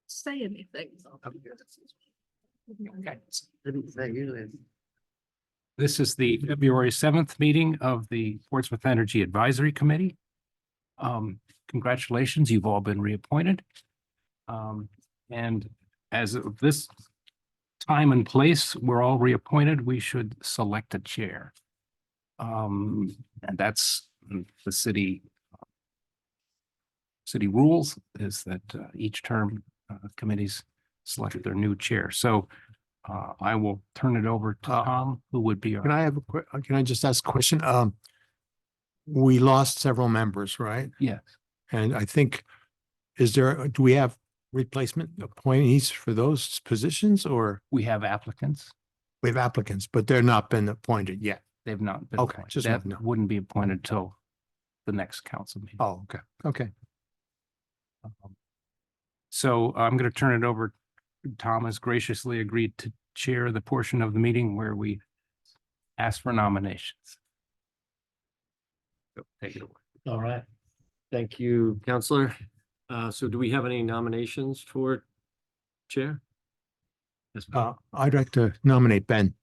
say anything. Okay. Didn't say usually. This is the February 7th meeting of the Portsmouth Energy Advisory Committee. Congratulations, you've all been reappointed. And as of this time and place, we're all reappointed, we should select a chair. And that's the city rules is that each term committees select their new chair. So I will turn it over to Tom, who would be Can our, I have can I just ask a question? We lost several members, right? yeah, And I think, do we have replacement appointees for those positions, or we have applicants. we have applicants, but they're not been appointed yet? They've not been. Okay, appointed. just That want to know. wouldn't be appointed till the next council meeting. Oh, okay, okay. So I'm going to turn it over. Tom has graciously agreed to chair the portion of the meeting where we ask for nominations. So take it away. All right. Thank you, Counselor. So do we have any nominations for chair? Yes, I'd like to nominate Ben.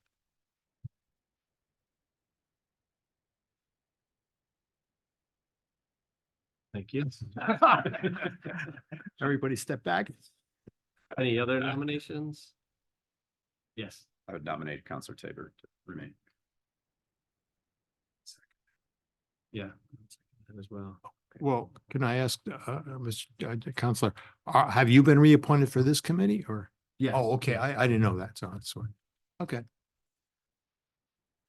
thank you. Everybody step back. Any other nominations? Yes. I would nominate Counselor Tabor to remain. Yeah. That as well. Well, can I ask, Mr. Counselor, have you been reappointed for this committee, or? Yeah. Oh, okay, I didn't know that, so that's fine. Okay,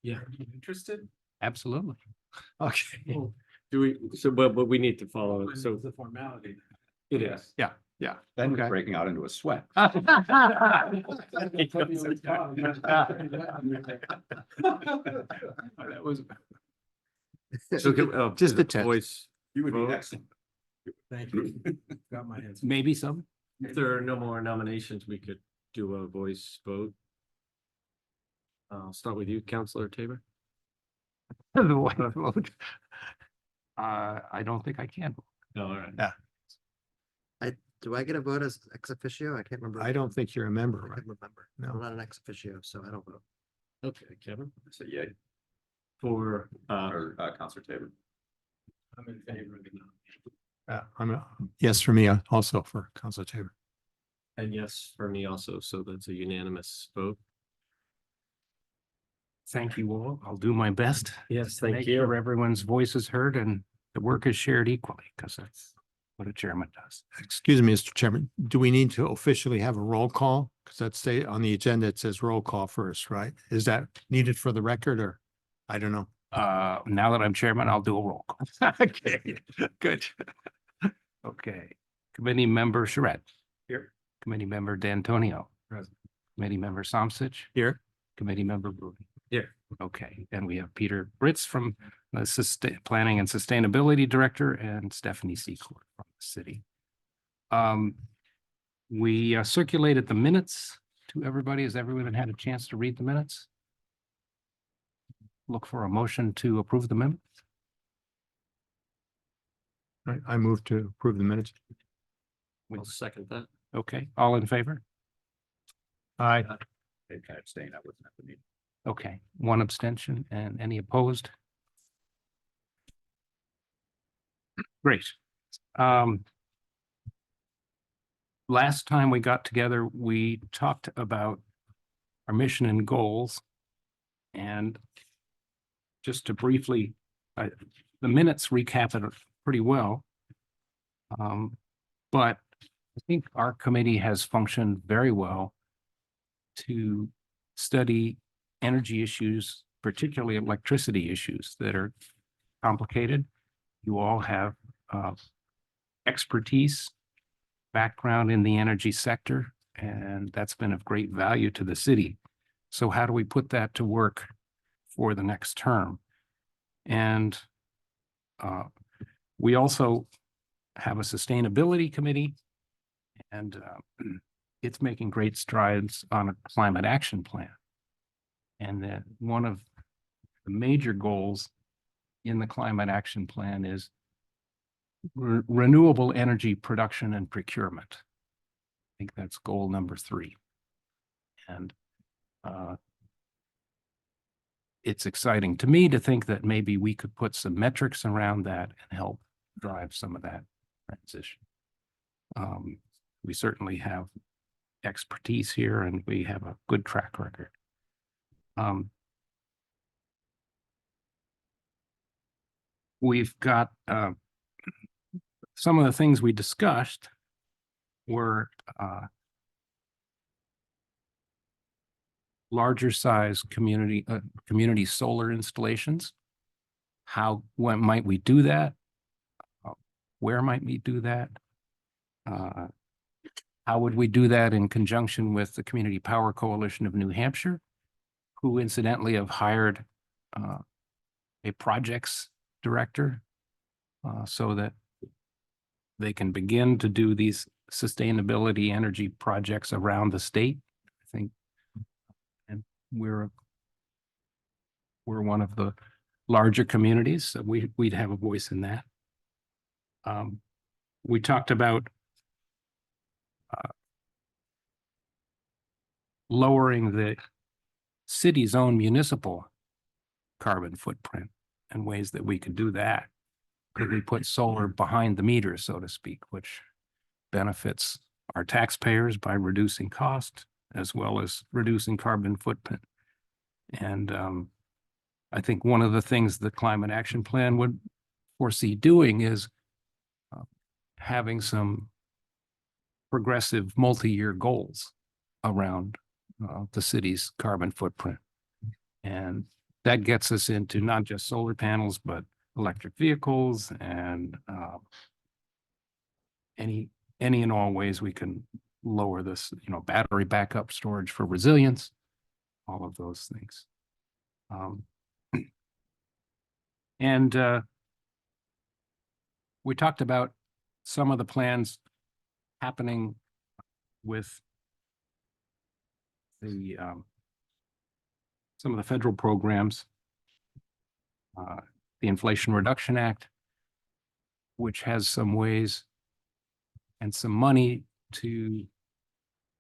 Yeah. Interested? Absolutely. okay. Do we, so, but we need to follow it. So the formality. it is. Yeah. Then Okay. breaking out into a sweat. That was. So Just is a it test. voice. You would be vote? excellent. Thank you. Got my hands. Maybe some. If there are no more nominations, we could do a voice vote. I'll start with you, Counselor Tabor. The way to vote. I don't think I can. No, all right. Do I get a vote as ex officio? I can't remember. I don't think you're a member, I right? can't remember. No. I'm not an ex officio, so I don't vote. Okay, Kevin, So yeah, for, or Counselor Tabor. I'm in favor of the I'm a yes for me, also for Council Tabor. and yes, for me also, so that's a unanimous vote. Thank you all. I'll do my best. Yes, to make sure everyone's voice is heard and the work is shared equally, because that's what a chairman does. Excuse me, Mr. Chairman, do we need to officially have a roll call? Because that's on the agenda, it says roll call first, right? Is that needed for the record, or? I don't know. Now that I'm chairman, I'll do a roll call. Okay, good. Okay. Committee member Charette. Here. Committee member D'Antonio. Present. Committee member Somsich. Here. Committee member Brody. Here. Okay, and we have Peter Britz from the Planning and Sustainability Director and Stephanie Secord from the city. We circulated the minutes to everybody. Has everyone had a chance to read the minutes? Look for a motion to approve the minutes. Right, I move to approve the minutes. I'll second that. Okay, all in favor? Aye. They can abstain. I wasn't at the meeting. Okay, one abstention and any opposed? Great. Last time we got together, we talked about our mission and goals. And just to briefly, the minutes recap it pretty well. But I think our committee has functioned very well to study energy issues, particularly electricity issues that are complicated. You all have expertise, background in the energy sector, and that's been of great value to the city. So how do we put that to work for the next term? And we also have a sustainability committee, and it's making great strides on a climate action plan. And that one of the major goals in the climate action plan is renewable energy production and procurement. I think that's goal number 3. And it's exciting to me to think that maybe we could put some metrics around that and help drive some of that transition. We certainly have expertise here and we have a good track record. We've got some of the things we discussed were larger size community solar installations. When might we do that? Where might we do that? How would we do that in conjunction with the Community Power Coalition of New Hampshire, who incidentally have hired a projects director so that they can begin to do these sustainability energy projects around the state, I think. And we're one of the larger communities, so we'd have a voice in that. We talked about lowering the city's own municipal carbon footprint and ways that we could do that. Could we put solar behind the meter, so to speak, which benefits our taxpayers by reducing cost as well as reducing carbon footprint? And I think one of the things the Climate Action Plan would foresee doing is having some progressive multi-year goals around the city's carbon footprint. And that gets us into not just solar panels, but electric vehicles and any and all ways we can lower this, battery backup storage for resilience, all of those things. And we talked about some of the plans happening with the some of the federal programs, the Inflation Reduction Act, which has some ways and some money to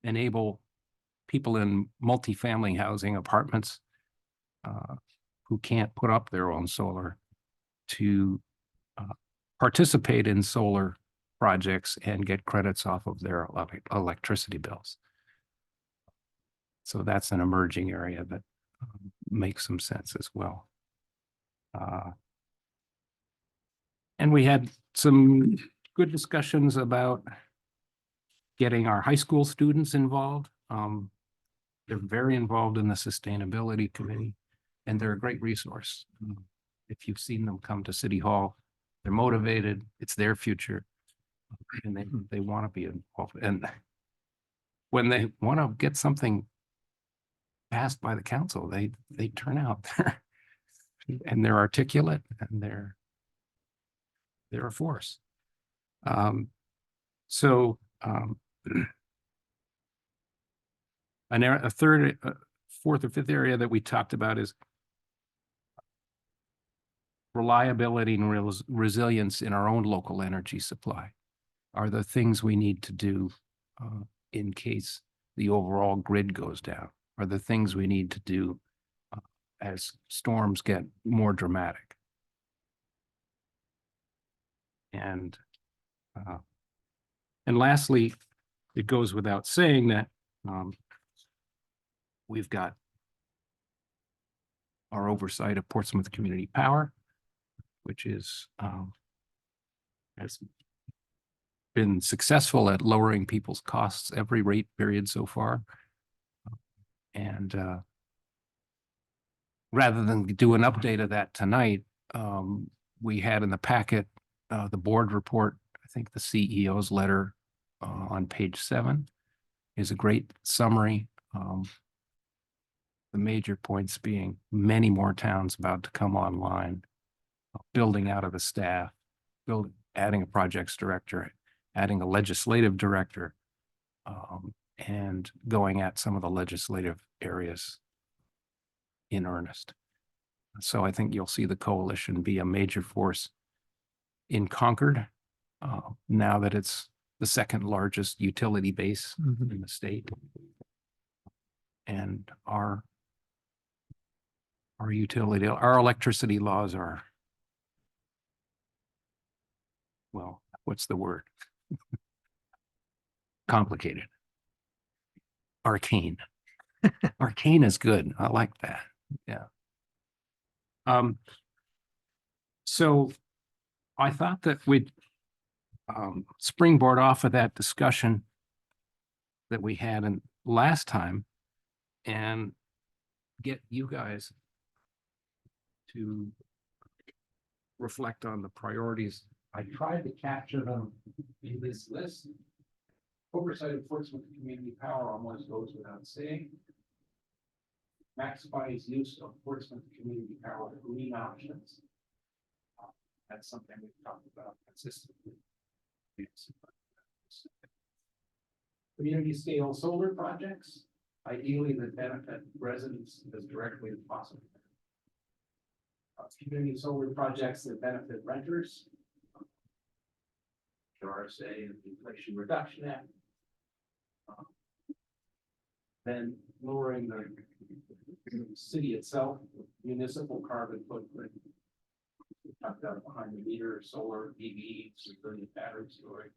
enable people in multifamily housing apartments who can't put up their own solar to participate in solar projects and get credits off of their electricity bills. So that's an emerging area that makes some sense as well. And we had some good discussions about getting our high school students involved. They're very involved in the sustainability committee, and they're a great resource. If you've seen them come to City Hall, they're motivated, it's their future, and they want to be involved. And when they want to get something passed by the council, they turn out there and they're articulate and they're a force. A third, fourth or fifth area that we talked about is reliability and resilience in our own local energy supply are the things we need to do in case the overall grid goes down, are the things we need to do as storms get more dramatic. And lastly, it goes without saying that we've got our oversight of Portsmouth Community Power, which is has been successful at lowering people's costs every rate period so far. And rather than do an update of that tonight, we had in the packet the board report. I think the CEO's letter on page 7 is a great summary. The major points being many more towns about to come online, building out of the staff, adding a projects director, adding a legislative director, and going at some of the legislative areas in earnest. So I think you'll see the coalition be a major force in Concord now that it's the second largest utility base Mhm. in the state. And our utility, our electricity laws are, well, what's the word? Complicated. Arcane. Arcane is good. I like that. Yeah. So I thought that we'd springboard off of that discussion that we had in last time and get you guys to reflect on the priorities. I tried to capture them in this list. Oversight of Portsmouth community power almost goes without saying. Maximize use of Portsmouth community power green options. That's something we've talked about consistently. Community scale solar projects, ideally that benefit residents as directly as possible. Community solar projects that benefit renters. RSA and the Inflation Reduction Act. Then lowering the city itself, municipal carbon footprint. We talked about behind the meter, solar, EV, security, battery storage.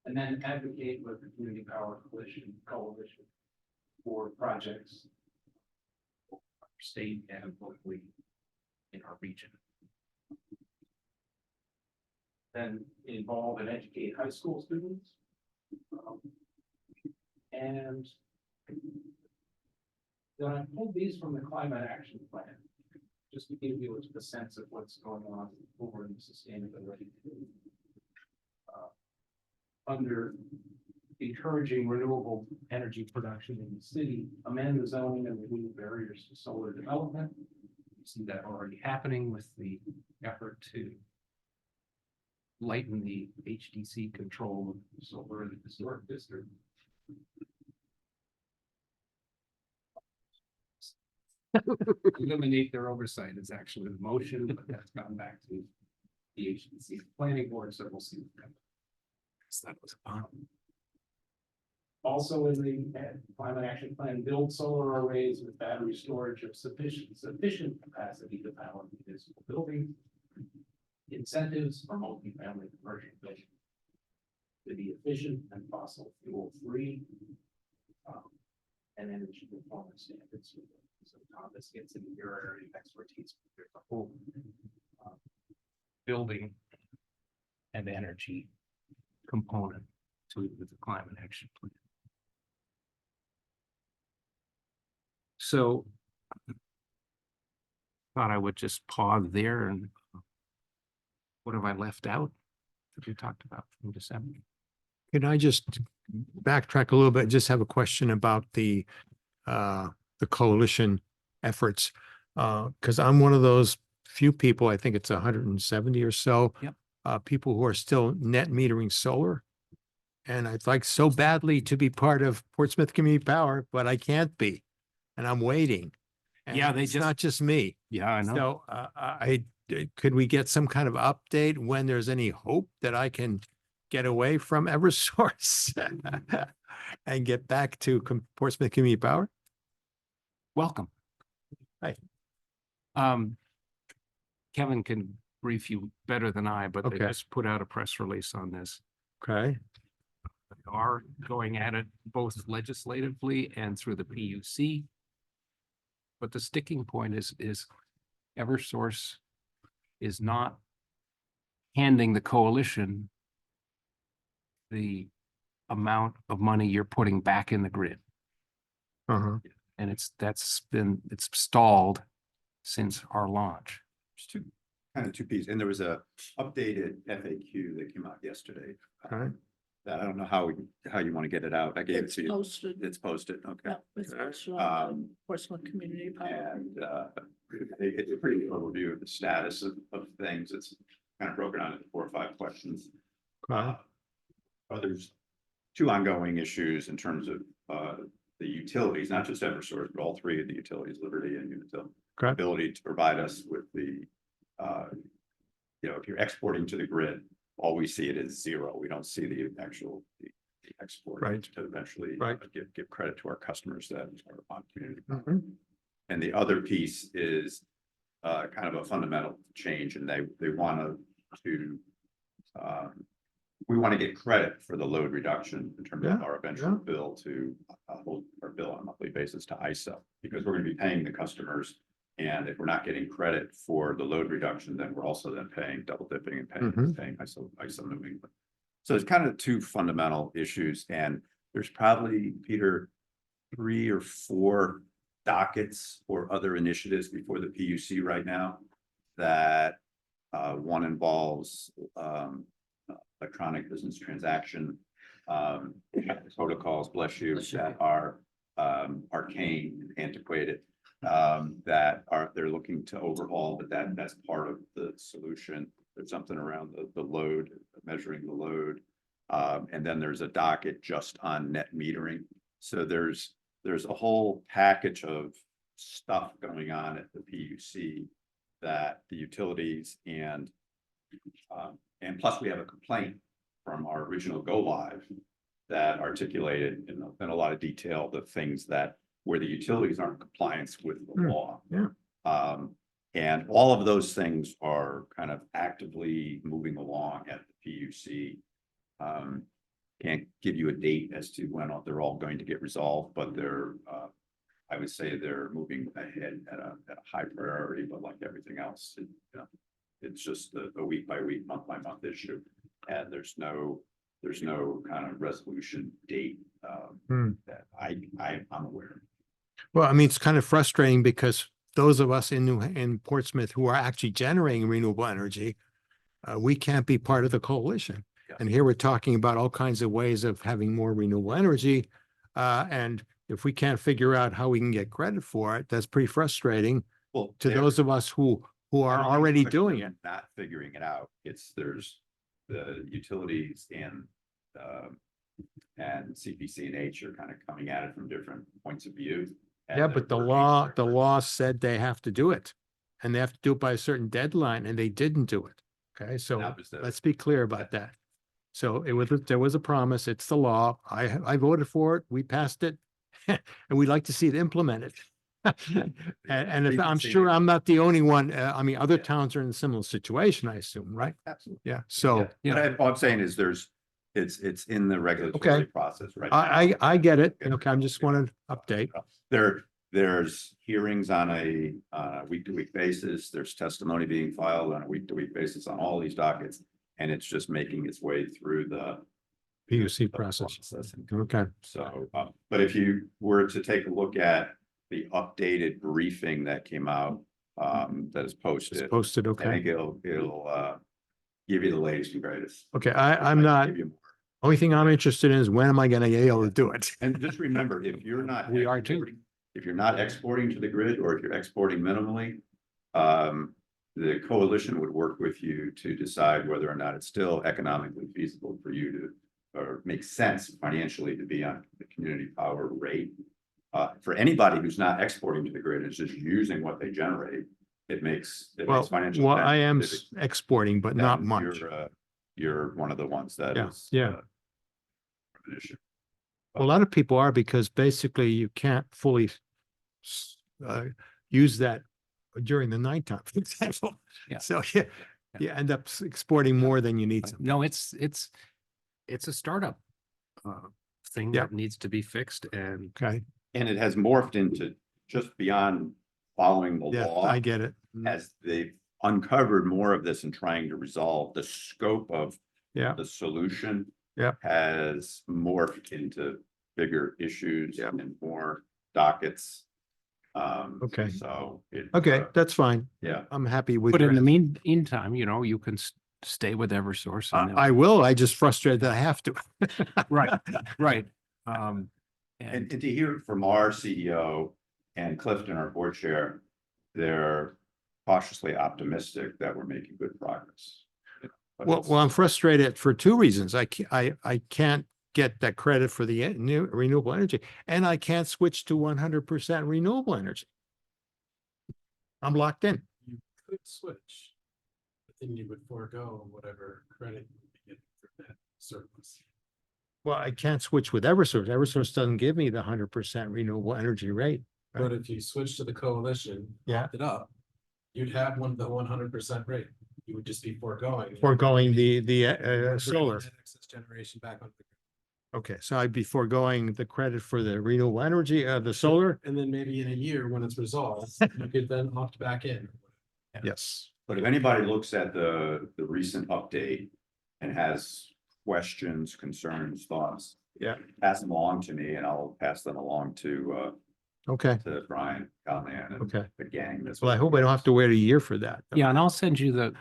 And then advocate with the community power coalition for projects for our state and locally in our region. Then involve and educate high school students. And then I pulled these from the climate action plan, just to give you a sense of what's going on over in sustainability. Under encouraging renewable energy production in the city, amend the zoning and remove barriers to solar development. You see that already happening with the effort to lighten the HDC control of solar in the historic district. Eliminate their oversight is actually the motion, but that's gone back to the HDC planning board, so we'll see. That was also in the climate action plan, build solar arrays with battery storage of sufficient capacity to power municipal buildings. Incentives for multifamily commercial buildings to be efficient and fossil fuel free. And energy performance standards. So Tom, this gets into your area of expertise. There's a whole building and energy component to the climate action plan. So thought I would just pause there and what have I left out that we talked about from December? Can I just backtrack a little bit, and just have a question about the coalition efforts? Because I'm one of those few people, I think it's 170 or so. Yep. People who are still net metering solar. And I'd like so badly to be part of Portsmouth Community Power, but I can't be. And I'm waiting. And Yeah, they it's just- not just me. Yeah, I know. So could we get some kind of update when there's any hope that I can get away from Eversource and get back to Portsmouth Community Power? Welcome. Hi. Kevin can brief you better than I, but they Okay. just put out a press release on this. Okay. They are going at it both legislatively and through the PUC. But the sticking point is Eversource is not handing the coalition the amount of money you're putting back in the grid. Uh-huh. And it's stalled since our launch. There's two pieces, and there was a updated FAQ that came out yesterday. Okay. That I don't know how you want to get it out. I gave it It's to you. posted. It's posted, okay. Yeah, it's Okay. posted on Um, the Portsmouth Community Power. And it's a pretty good overview of the status of things. It's kind of broken out into 4 or 5 questions. Okay. There's 2 ongoing issues in terms of the utilities, not just Eversource, but all 3 of the utilities, Liberty and Unitil. Okay. Ability to provide us with the, if you're exporting to the grid, all we see it is zero. We don't see the actual the export Right. to eventually Right. give credit to our customers that are on community. power. Mhm. And the other piece is kind of a fundamental change, and they want to we want to get credit for the load reduction in terms of Yeah, our eventual yeah. bill to hold our bill on a monthly basis to ISO, because we're going to be paying the customers. And if we're not getting credit for the load reduction, then we're also then paying double dipping and Mhm. paying ISO New England. So there's kind of two fundamental issues, and there's probably, Peter, 3 or 4 dockets or other initiatives before the PUC right now. That one involves electronic business transaction protocols, bless you, that are arcane, antiquated. They're looking to overhaul, but that's part of the solution. There's something around the load, measuring the load. And then there's a docket just on net metering. So there's a whole package of stuff going on at the PUC that the utilities and plus we have a complaint from our original go live that articulated in a lot of detail the things that where the utilities aren't in compliance with the law. yeah. And all of those things are kind of actively moving along at the PUC. Can't give you a date as to when they're all going to get resolved, but I would say they're moving ahead at a high priority, but like everything else, it's just a week by week, month by month issue. And there's no kind of resolution date that I'm aware of. Well, I mean, it's kind of frustrating because those of us in Portsmouth who are actually generating renewable energy, we can't be part of the coalition. Yeah. And here we're talking about all kinds of ways of having more renewable energy. And if we can't figure out how we can get credit for it, that's pretty frustrating Well, to those of us who are I don't think already it's a doing question it. of not figuring it out. There's the utilities and CPC and H are kind of coming at it from different points of view. and Yeah, they're but the working law said they have to do it. And they have to do it by a certain deadline and they didn't do it. Okay, so That was the- let's be clear about that. So there was a promise, it's the law. I voted for it, we passed it. And we'd like to see it implemented. And if, I'm sure I'm not the only one, I mean, other towns are in a similar situation, I assume, right? Absolutely. Yeah, so But all I'm saying is it's in the regulatory Okay. process, right? I get it. Okay, I'm just wanting to update. There's hearings on a week-to-week basis. There's testimony being filed on a week-to-week basis on all these dockets. And it's just making its way through the PUC process. Okay, So, but if you were to take a look at the updated briefing that came out, that is it's posted, posted, I okay. think it'll give you the latest and greatest. Okay, I'm Might not, give you more. only thing I'm interested in is when am I gonna be able to do it? And just remember, if you're not. We are too. exporting- If you're not exporting to the grid, or if you're exporting minimally, the coalition would work with you to decide whether or not it's still economically feasible for you to, or makes sense financially to be on the community power rate. For anybody who's not exporting to the grid, it's just using what they generate, it makes Well, financial. well, sense. I am If it- exporting, but not then much. You're one of the ones that Yeah, is. yeah. An issue. A lot of people are because basically you can't fully use that during the nighttime, for example. Yeah. So yeah, you end up exporting more than you need. No, it's a startup thing Yeah. that needs to be fixed and Okay, And it has morphed into just beyond following the yeah, law. I get it. As they've uncovered more of this and trying to resolve the scope of Yeah. the solution. Yeah. Has morphed into bigger issues Yeah. and more dockets. Okay. So. Okay, that's fine. Yeah. I'm happy with. but in your the answer. meantime, you can stay with Eversource. and they'll- I will, I just frustrated that I have to. Right, right. And And to hear from our CEO and Clifton, our board chair, they're cautiously optimistic that we're making good progress. But Well, it's- I'm frustrated for two reasons. I can't get that credit for the new renewable energy, and I can't switch to 100% renewable energy. I'm locked in. You could switch, but then you would forego whatever credit you would be surplus. Well, I can't switch with Eversource. Eversource doesn't give me the 100% renewable energy rate. But if you switch to the coalition. Yeah. Opt it up, you'd have the 100% rate. You would just be foregoing. Foregoing the Bringing solar. that excess generation back on the. Okay, so I'd be foregoing the credit for the renewable energy, the solar? And then maybe in a year, when it's resolved, you could then opt back in. Yes. But if anybody looks at the recent update and has questions, concerns, thoughts. Yeah. Pass them along to me and I'll pass them along Okay, to Brian Callahan and okay. the gang. That's Well, I hope I don't have to wait a year for that. though. Yeah, and I'll send you the,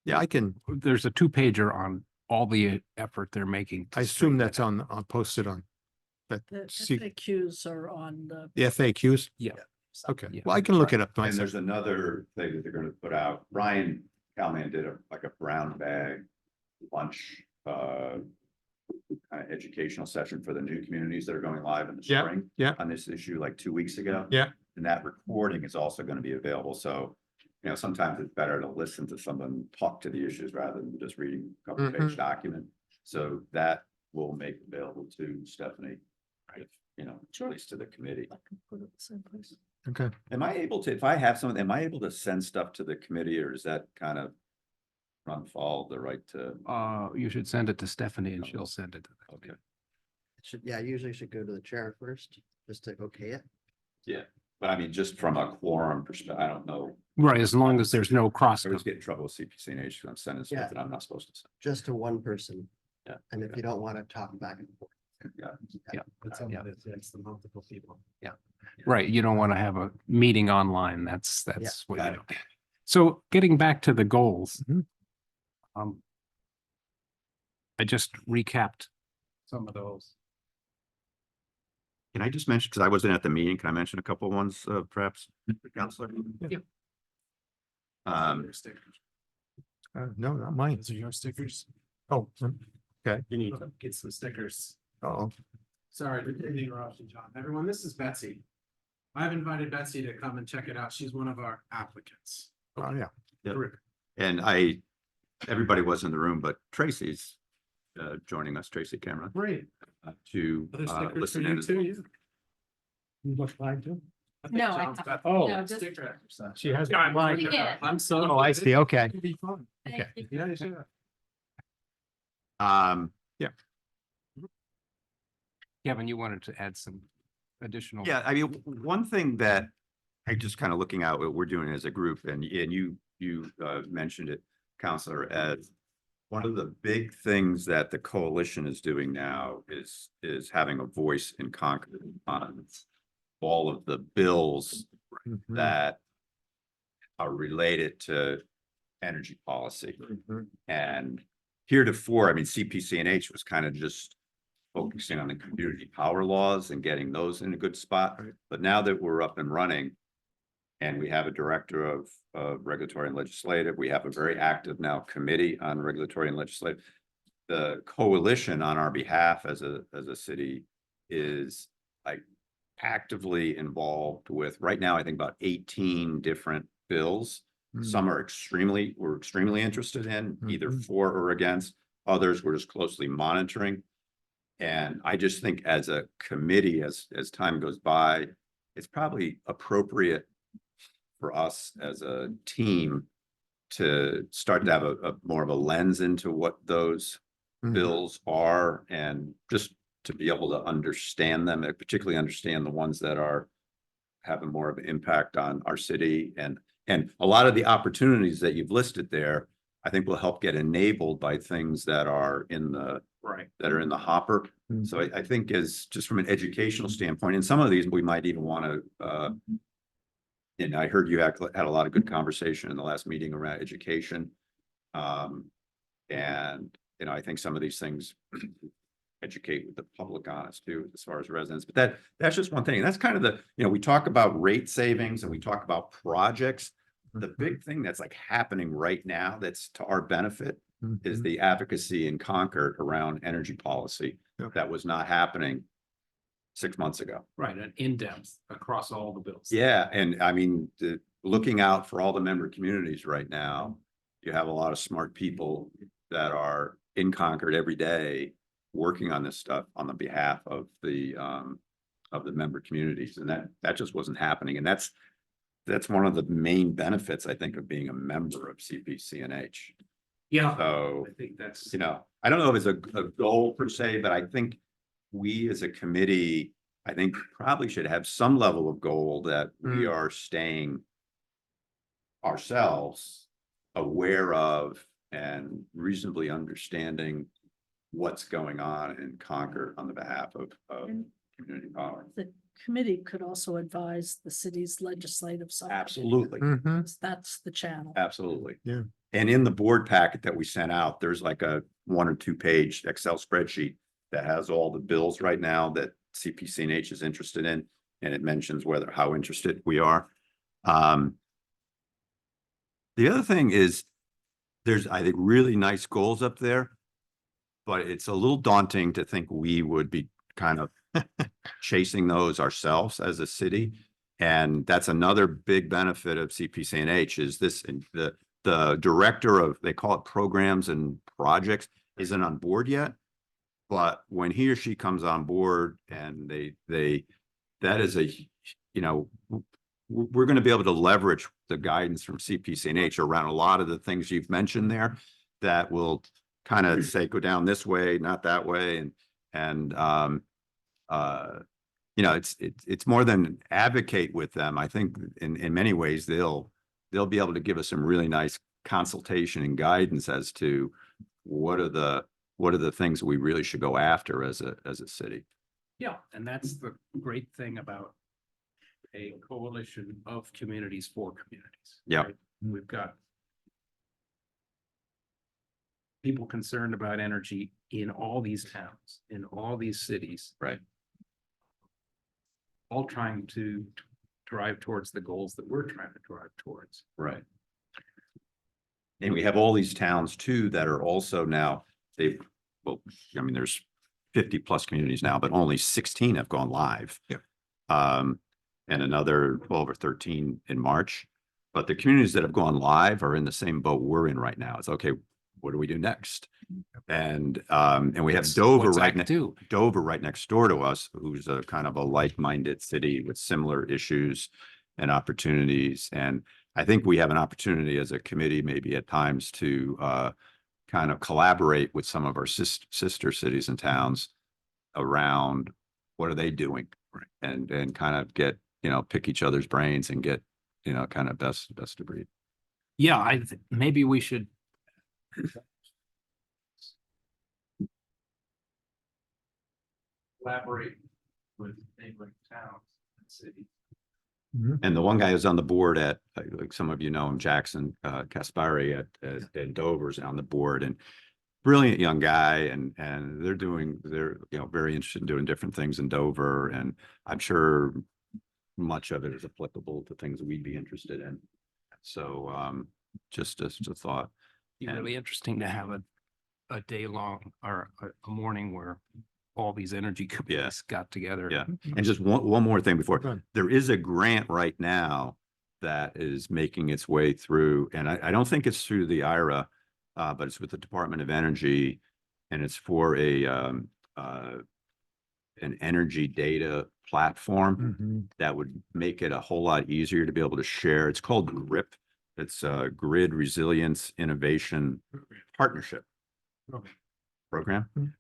Yeah, I can, there's a 2-pager on all the effort they're making. to I assume straighten that's it out. on posted on that. The See- FAQs are on the. The FAQs? Yeah. Okay, Yeah. well, I can look it up And myself. there's another thing that they're gonna put out. Brian Callahan did a brown bag lunch, kind of educational session for the new communities that are going live in the Yeah, spring. yeah. On this issue like 2 weeks ago. Yeah. And that recording is also gonna be available. So, you know, sometimes it's better to listen to someone talk to the issues rather than just reading a couple page document. So that will make available to Stephanie. If, you know, at least to the committee. I can put it the same place. Okay, Am I able to, if I have some, am I able to send stuff to the committee or is that kind of run foul of the right to? You should send it to Stephanie and she'll send it to the Okay. committee. It should, yeah, usually should go to the chair first, just to okay it. Yeah, but I mean, just from a quorum perspective, I don't know. Right, as long as there's no cross. I always get in trouble with CPC and H because I'm sending Yeah. stuff that I'm not supposed to send. Just to one person. Yeah. And if you don't want to talk back and forth. Yeah. It's Yeah. it's the multiple people. Right, you don't want to have a meeting online. That's what Got you do. So getting back to the goals. Mhm. I just recapped some of those. Can I just mention, because I wasn't at the meeting, can I mention a couple of ones, perhaps, Counselor? Yeah. Your stickers. no, not mine. Those are your stickers. Oh, You need to get some stickers. oh, Sorry, didn't interrupt you, John. Everyone, this is Betsy. I've invited Betsy to come and check it out. She's one of our applicants. oh, yeah. Yeah. Terrific. And everybody was in the room, but Tracy's joining us, Tracy Cameron, Great. to Other stickers for listen you in. too, yeah. You look fine too? I think No, I John's haven't. got Oh. No, just- sticker exercise. She has. Yeah, I'm mine. like, Yeah. I'm so. Oh, I see, okay. It'd be fun. Okay. Thank you. Yeah, sure. Kevin, you wanted to add some additional. Yeah, I mean, one thing that I just kind of looking at what we're doing as a group and you mentioned it, Counselor, as one of the big things that the coalition is doing now is having a voice in Concord on all of the bills Mhm. that are related to energy policy. Mhm. And heretofore, I mean, CPC&H was kind of just focusing on the community power laws and getting those in a good spot. Right. But now that we're up and running and we have a director of regulatory and legislative, we have a very active now committee on regulatory and legislative. The coalition on our behalf as a city is like actively involved with, right now, I think about 18 different bills. Mhm. Some we're extremely interested in, either Mhm. for or against. Others we're just closely monitoring. And I just think as a committee, as time goes by, it's probably appropriate for us as a team to start to have a more of a lens into what those Mhm. bills are and just to be able to understand them, and particularly understand the ones that are having more of an impact on our city and a lot of the opportunities that you've listed there, I think will help get enabled by things that are in the hopper. Mhm. So I think as just from an educational standpoint, and some of these we might even want to and I heard you had a lot of good conversation in the last meeting around education. And, you know, I think some of these things educate the public on us too, as far as residents, but that's just one thing. And that's kind of we talk about rate savings and we talk about projects. The big thing that's like happening right now that's to our benefit is Mhm. the advocacy in Concord around energy policy. Yep. That was not happening 6 months ago. Right, and in depth across all the bills. Yeah, and I mean, looking out for all the member communities right now, you have a lot of smart people that are in Concord every day, working on this stuff on the behalf of the member communities, and that just wasn't happening, and that's one of the main benefits, I think, of being a member of CPCNH. Yeah. So, I think that's, I don't know if it's a goal per se, but I think we as a committee, I think probably should have some level of goal that we are staying ourselves aware of and reasonably understanding what's going on in Concord on the behalf of And community power. the committee could also advise the city's legislative side. Absolutely. Because that's the channel. Absolutely. Yeah. And in the board packet that we sent out, there's like a 1 or 2 page Excel spreadsheet that has all the bills right now that CPCNH is interested in, and it mentions how interested we are. The other thing is there's, I think, really nice goals up there, but it's a little daunting to think we would be kind of chasing those ourselves as a city. And that's another big benefit of CPCNH is the director of, they call it programs and projects, isn't on board yet. But when he or she comes on board and that is we're going to be able to leverage the guidance from CPCNH around a lot of the things you've mentioned there that will kind of say, go down this way, not that way. It's more than advocate with them. I think in many ways, they'll be able to give us some really nice consultation and guidance as to what are the things that we really should go after as a city. yeah, and that's the great thing about a coalition of communities for communities. Yeah. right? We've got people concerned about energy in all these towns, in all these cities. Right. All trying to drive towards the goals that we're trying to drive towards. Right. And we have all these towns too that are also now, there's 50 plus communities now, but only 16 have gone live. Yep. And another 12 or 13 in March. But the communities that have gone live are in the same boat we're in right now. It's okay, what do we do next? And we have Dover Dover right next door to us, who's a kind of a like-minded city with similar issues and opportunities. And I think we have an opportunity as a committee, maybe at times, to kind of collaborate with some of our sister cities and towns around what are they doing, and kind of get, pick each other's brains and get, kind of best of breed. Yeah, maybe we should. Collaborate with neighboring towns and cities. And the one guy who's on the board at, like some of you know him, Jackson Kaspari at Dover's on the board, and brilliant young guy, and they're very interested in doing different things in Dover, and I'm sure much of it is applicable to things we'd be interested in. So just a thought. Be really interesting to have a day long or a morning where all these energy committees got together. Yeah. And just one more thing before, Go on. there is a grant right now that is making its way through, and I don't think it's through the IRA, but it's with the Department of Energy, and it's for an energy data platform that would make it a whole lot easier to be able to share. It's called GRIP. It's a Grid Resilience Innovation Partnership program. The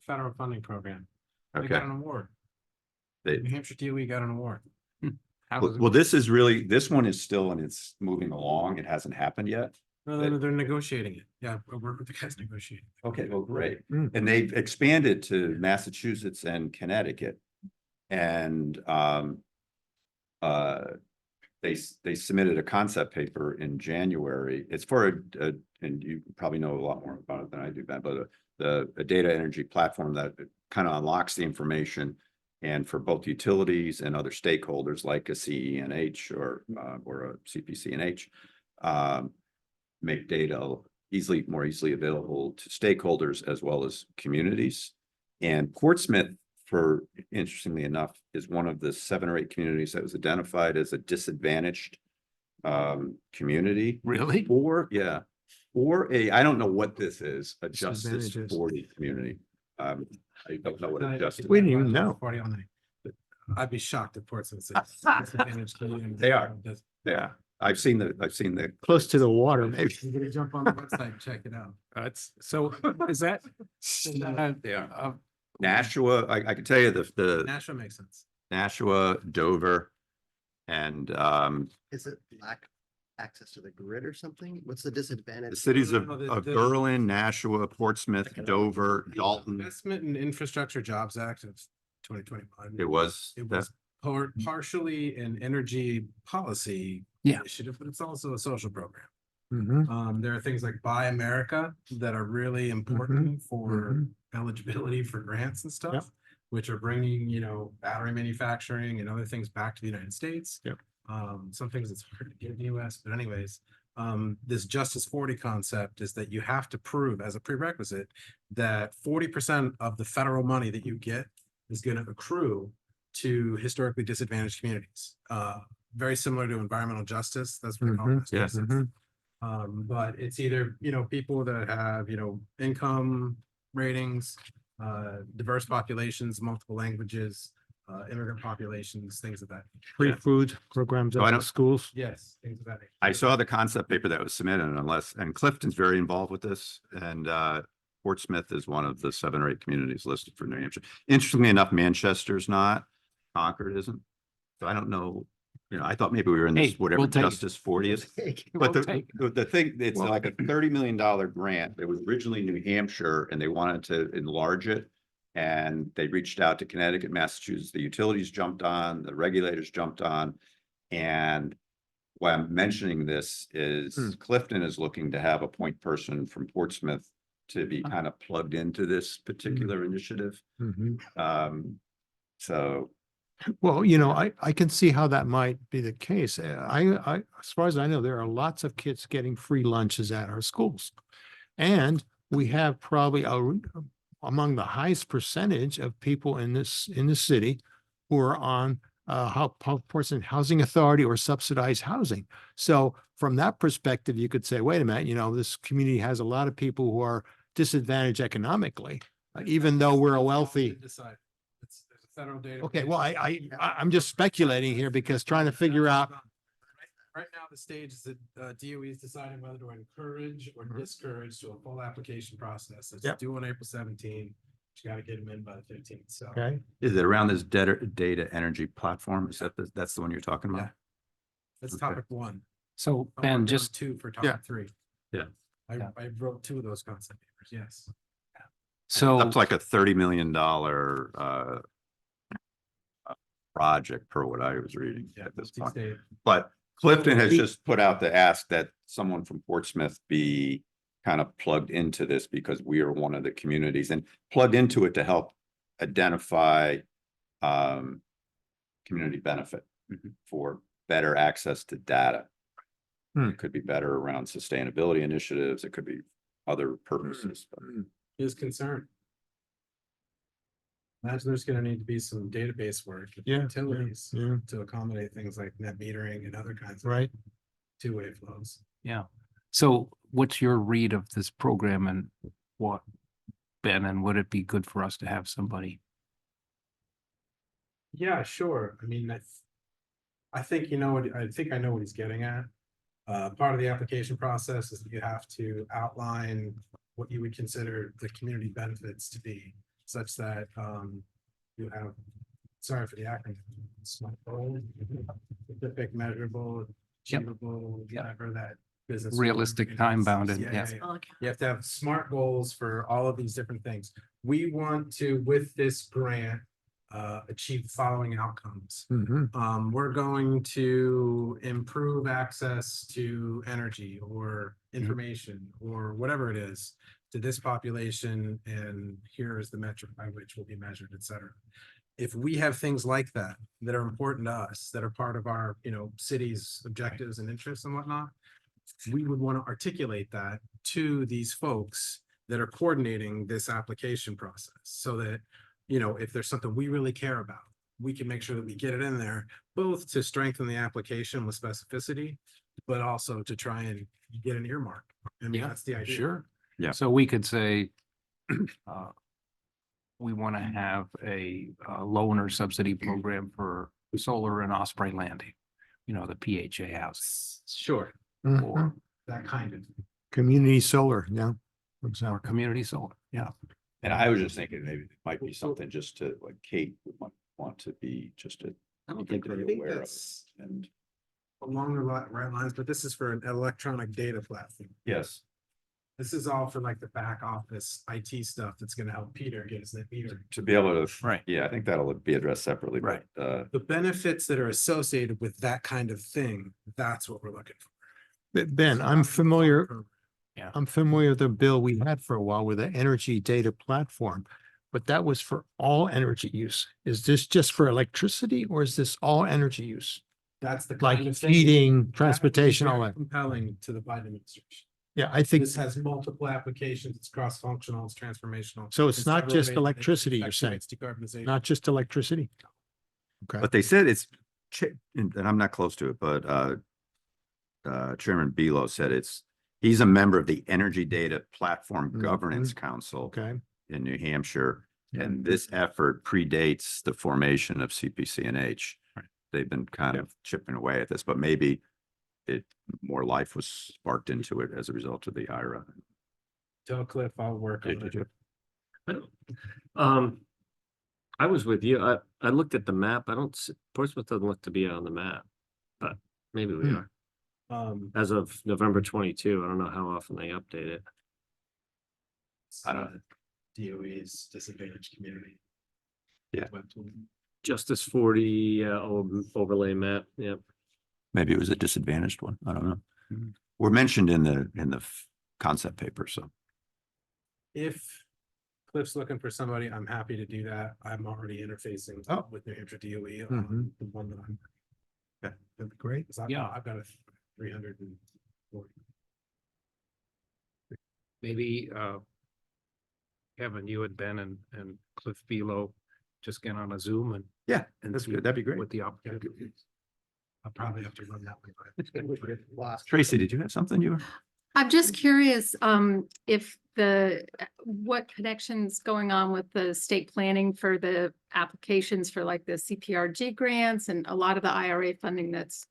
federal funding program. They Okay. got an award. They- New Hampshire DOE got an award. How Well, does it well, this one is still, and it's moving along. It hasn't happened yet. No, they're negotiating it. Yeah, I work with the guys negotiating. Okay, well, great. Mm. And they've expanded to Massachusetts and Connecticut. And they submitted a concept paper in January. It's for and you probably know a lot more about it than I do, Ben, but a data energy platform that kind of unlocks the information, and for both utilities and other stakeholders like a CENH or a CPCNH, make data more easily available to stakeholders as well as communities. And Portsmouth, interestingly enough, is one of the 7 or 8 communities that was identified as a disadvantaged community really? I don't know what this is, a Justice Disadvantages. 40 community. I don't know what a Justice. We didn't even know. 40 on the- I'd be shocked if Portsmouth says disadvantaged community. They are. Yeah, I've seen the. Close to the water, maybe. You gotta jump on the website and check it out. That's, so is that? Yeah. Nashua, I can tell you the Nashua makes sense. Nashua, Dover, and Is it lack access to the grid or something? What's the disadvantage? the cities of No, the- of the- Berlin, Nashua, Portsmouth, Dover, Dalton. Investment and Infrastructure Jobs Act of 2021. It was It that, was partially an energy policy Yeah. initiative, but it's also a social program. Mhm, There are things like Buy America that are really important for mhm. eligibility for grants and stuff, which are bringing, battery manufacturing and other things back to the United States. Yep. Some things it's hard to get in the US, but anyways, this Justice 40 concept is that you have to prove as a prerequisite that 40% of the federal money that you get is going to accrue to historically disadvantaged communities. Very similar to environmental justice. That's what we call Mhm. this. Yes. Mhm. But it's either, people that have, income ratings, diverse populations, multiple languages, immigrant populations, things of that. Free food programs So I at the don't- schools. Yes, things of that. nature. I saw the concept paper that was submitted and Clifton's very involved with this and Portsmouth is one of the 7 or 8 communities listed for New Hampshire. Interestingly enough, Manchester's not, Concord isn't. So I don't know, I thought maybe we were in Hey, this, whatever we'll take it. Justice 40 is. But We'll the, take the thing, it's Well- like a $30 million grant. It was originally New Hampshire and they wanted to enlarge it. And they reached out to Connecticut, Massachusetts, the utilities jumped on, the regulators jumped on. And why I'm mentioning this is Clifton is looking to have a point person from Portsmouth to be kind of plugged into this particular initiative. Mhm. So Well, I can see how that might be the case. As far as I know, there are lots of kids getting free lunches at our schools. And we have probably among the highest percentage of people in the city who are on Portsmouth Housing Authority or subsidized housing. So from that perspective, you could say, wait a minute, this community has a lot of people who are disadvantaged economically, even though we're a wealthy. Decide. There's a federal data. Okay, well, I'm just speculating here because trying to figure out. Right now, the stage is that DOE is deciding whether to encourage or discourage to a full application process. It's Yep. due on April 17th. You gotta get them in by the 15th, so. Okay, is it around this data energy platform? Is that's the one you're talking about? Yeah. That's Okay. topic 1. So I'm Ben, working on just 2 for Yeah. topic 3. Yeah. I wrote 2 of those concept papers, yes. so. Up to like a $30 million project per what I was reading Yeah, at this point. multi-state. But Clifton has we- just put out the ask that someone from Portsmouth be kind of plugged into this because we are one of the communities and plugged into it to help identify community benefit for better access to data. Hmm. It could be better around sustainability initiatives. It could be other purposes. but- His concern. Imagine there's gonna need to be some database work. with Yeah, Utilities yeah, to accommodate things like net metering and other kinds of right. two-way flows. Yeah. So what's your read of this program and what, Ben, and would it be good for us to have somebody? Yeah, sure. I mean, I think I think I know what he's getting at. Part of the application process is that you have to outline what you would consider the community benefits to be, such that you have, sorry for the acronym, SMART goal, specific, measurable, Yep. achievable, Yep. whatever that business. Realistic, time-bounded, Yeah, yes. yeah, yeah. Okay. You have to have SMART goals for all of these different things. We want to, with this grant, achieve the following outcomes. Mhm. We're going to improve access to energy or information or whatever it is to this population, and here is the metric by which will be measured, et cetera. If we have things like that that are important to us, that are part of our, city's objectives and interests and whatnot, we would want to articulate that to these folks that are coordinating this application process, so that, if there's something we really care about, we can make sure that we get it in there, both to strengthen the application with specificity, but also to try and get an earmark. I mean, Yeah, that's the idea. Sure. Yeah. So we could say, we want to have a loan or subsidy program for solar in Osprey Landing. You know, the PHA houses Sure. or, That kind of. Community solar, yeah. For or example. community solar. Yeah. And I was just thinking maybe it might be something just to, like Kate would want to be just a. I don't something think to I be think aware of. that's And along the right lines, but this is for an electronic data platform. yes, This is all for like the back office IT stuff that's gonna help Peter get his net meter. to be able to. Right. Yeah, I think that'll be addressed separately, but, The benefits that are associated with that kind of thing, that's what we're looking for. Ben, So I'm that's the familiar, program. I'm familiar with the bill we had for a while with the energy data platform. But that was for all energy use. Is this just for electricity or is this all energy use? That's the Like kind of thing. heating, that would be transportation, all very that? Compelling to the Biden administration. Yeah, I think, This has multiple applications. It's cross-functional, it's transformational. so it's in not several just ways, and it electricity, you're effectuates saying, Decarbonization. not just electricity? Okay, but they said it's, and I'm not close to it, but, Chairman Belo said he's a member of the Energy Data Platform Mhm. Governance Council okay. in New Hampshire. Yeah. And this effort predates the formation of CPCNH. Right. They've been kind Yeah. of chipping away at this, but maybe more life was sparked into it as a result of the IRA. Tell Cliff I'll work on Did it. you? I was with you. I looked at the map. Portsmouth doesn't look to be on the map, but maybe we Hmm. are. As of November 22, I don't know how often they update it. I don't- DOE's disadvantaged community. Yeah. Web tool. Justice 40 overlay map. Yep. Maybe it was a disadvantaged one. I don't know. Mhm. We're mentioned in the concept paper, so. If Cliff's looking for somebody, I'm happy to do that. I'm already interfacing Oh. with New Hampshire DOE Mhm. on the one that I'm. That'd be great. 'Cause Yeah. I've got a 340. Maybe, Kevin, you and Ben and Cliff Belo just get on a Zoom and. Yeah, and that's see good. That'd be great. What the opportunity is. I'll probably have to run that one. Lost. Tracy, did you have something you were? I'm just curious, if what connections going on with the state planning for the applications for like the CPRG grants and a lot of the IRA funding that's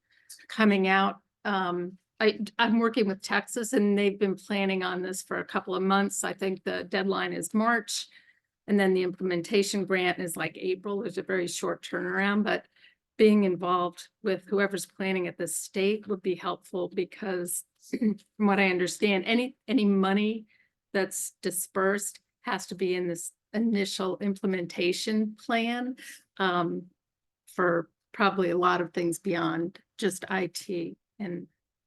coming out. I'm working with Texas and they've been planning on this for a couple of months. I think the deadline is March. And then the implementation grant is like April. There's a very short turnaround, but being involved with whoever's planning at the state would be helpful because from what I understand, any money that's dispersed has to be in this initial implementation plan for probably a lot of things beyond just IT, and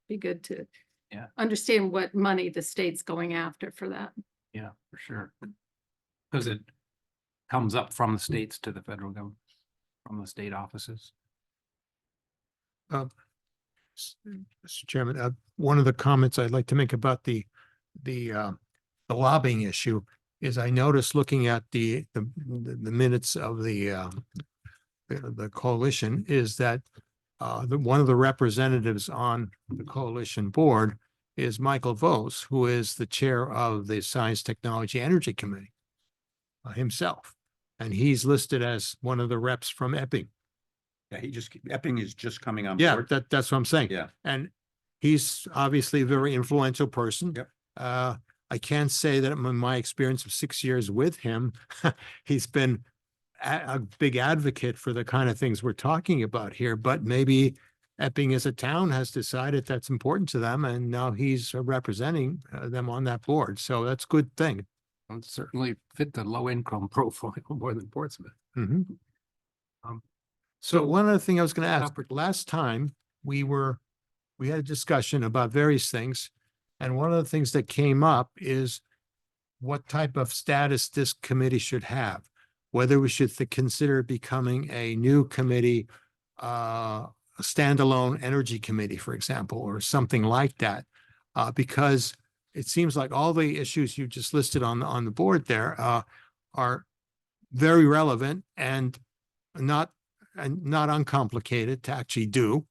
be good to Yeah. understand what money the state's going after for that. Yeah, for sure. Because it comes up from the states to the federal government, from the state offices. Mr. Chairman, one of the comments I'd like to make about the lobbying issue is I noticed looking at the minutes of the coalition is that one of the representatives on the coalition board is Michael Vos, who is the chair of the Science, Technology, Energy Committee himself. And he's listed as one of the reps from Epping. Yeah, Epping is just coming on Yeah, board. that's what I'm saying. Yeah. And he's obviously a very influential person. Yep. I can't say that in my experience of 6 years with him, he's been a big advocate for the kind of things we're talking about here, but maybe Epping as a town has decided that's important to them and now he's representing them on that board. So that's a good thing. It certainly fit the low income profile more than Portsmouth. Mhm. Um, So one other thing I was going to ask, Oppor- last time we had a discussion about various things. And one of the things that came up is what type of status this committee should have. Whether we should consider becoming a new committee, a standalone energy committee, for example, or something like that. Because it seems like all the issues you just listed on the board there are very relevant and not uncomplicated to actually do.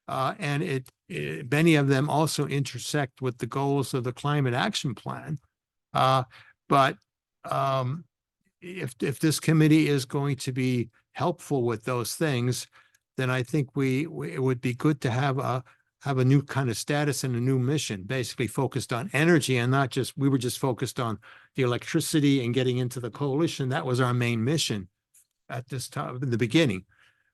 And many of them also intersect with the goals of the climate action plan. But if this committee is going to be helpful with those things, then I think it would be good to have a new kind of status and a new mission, basically focused on energy and not just, we were just focused on the electricity and getting into the coalition. That was our main mission at this time, in the beginning.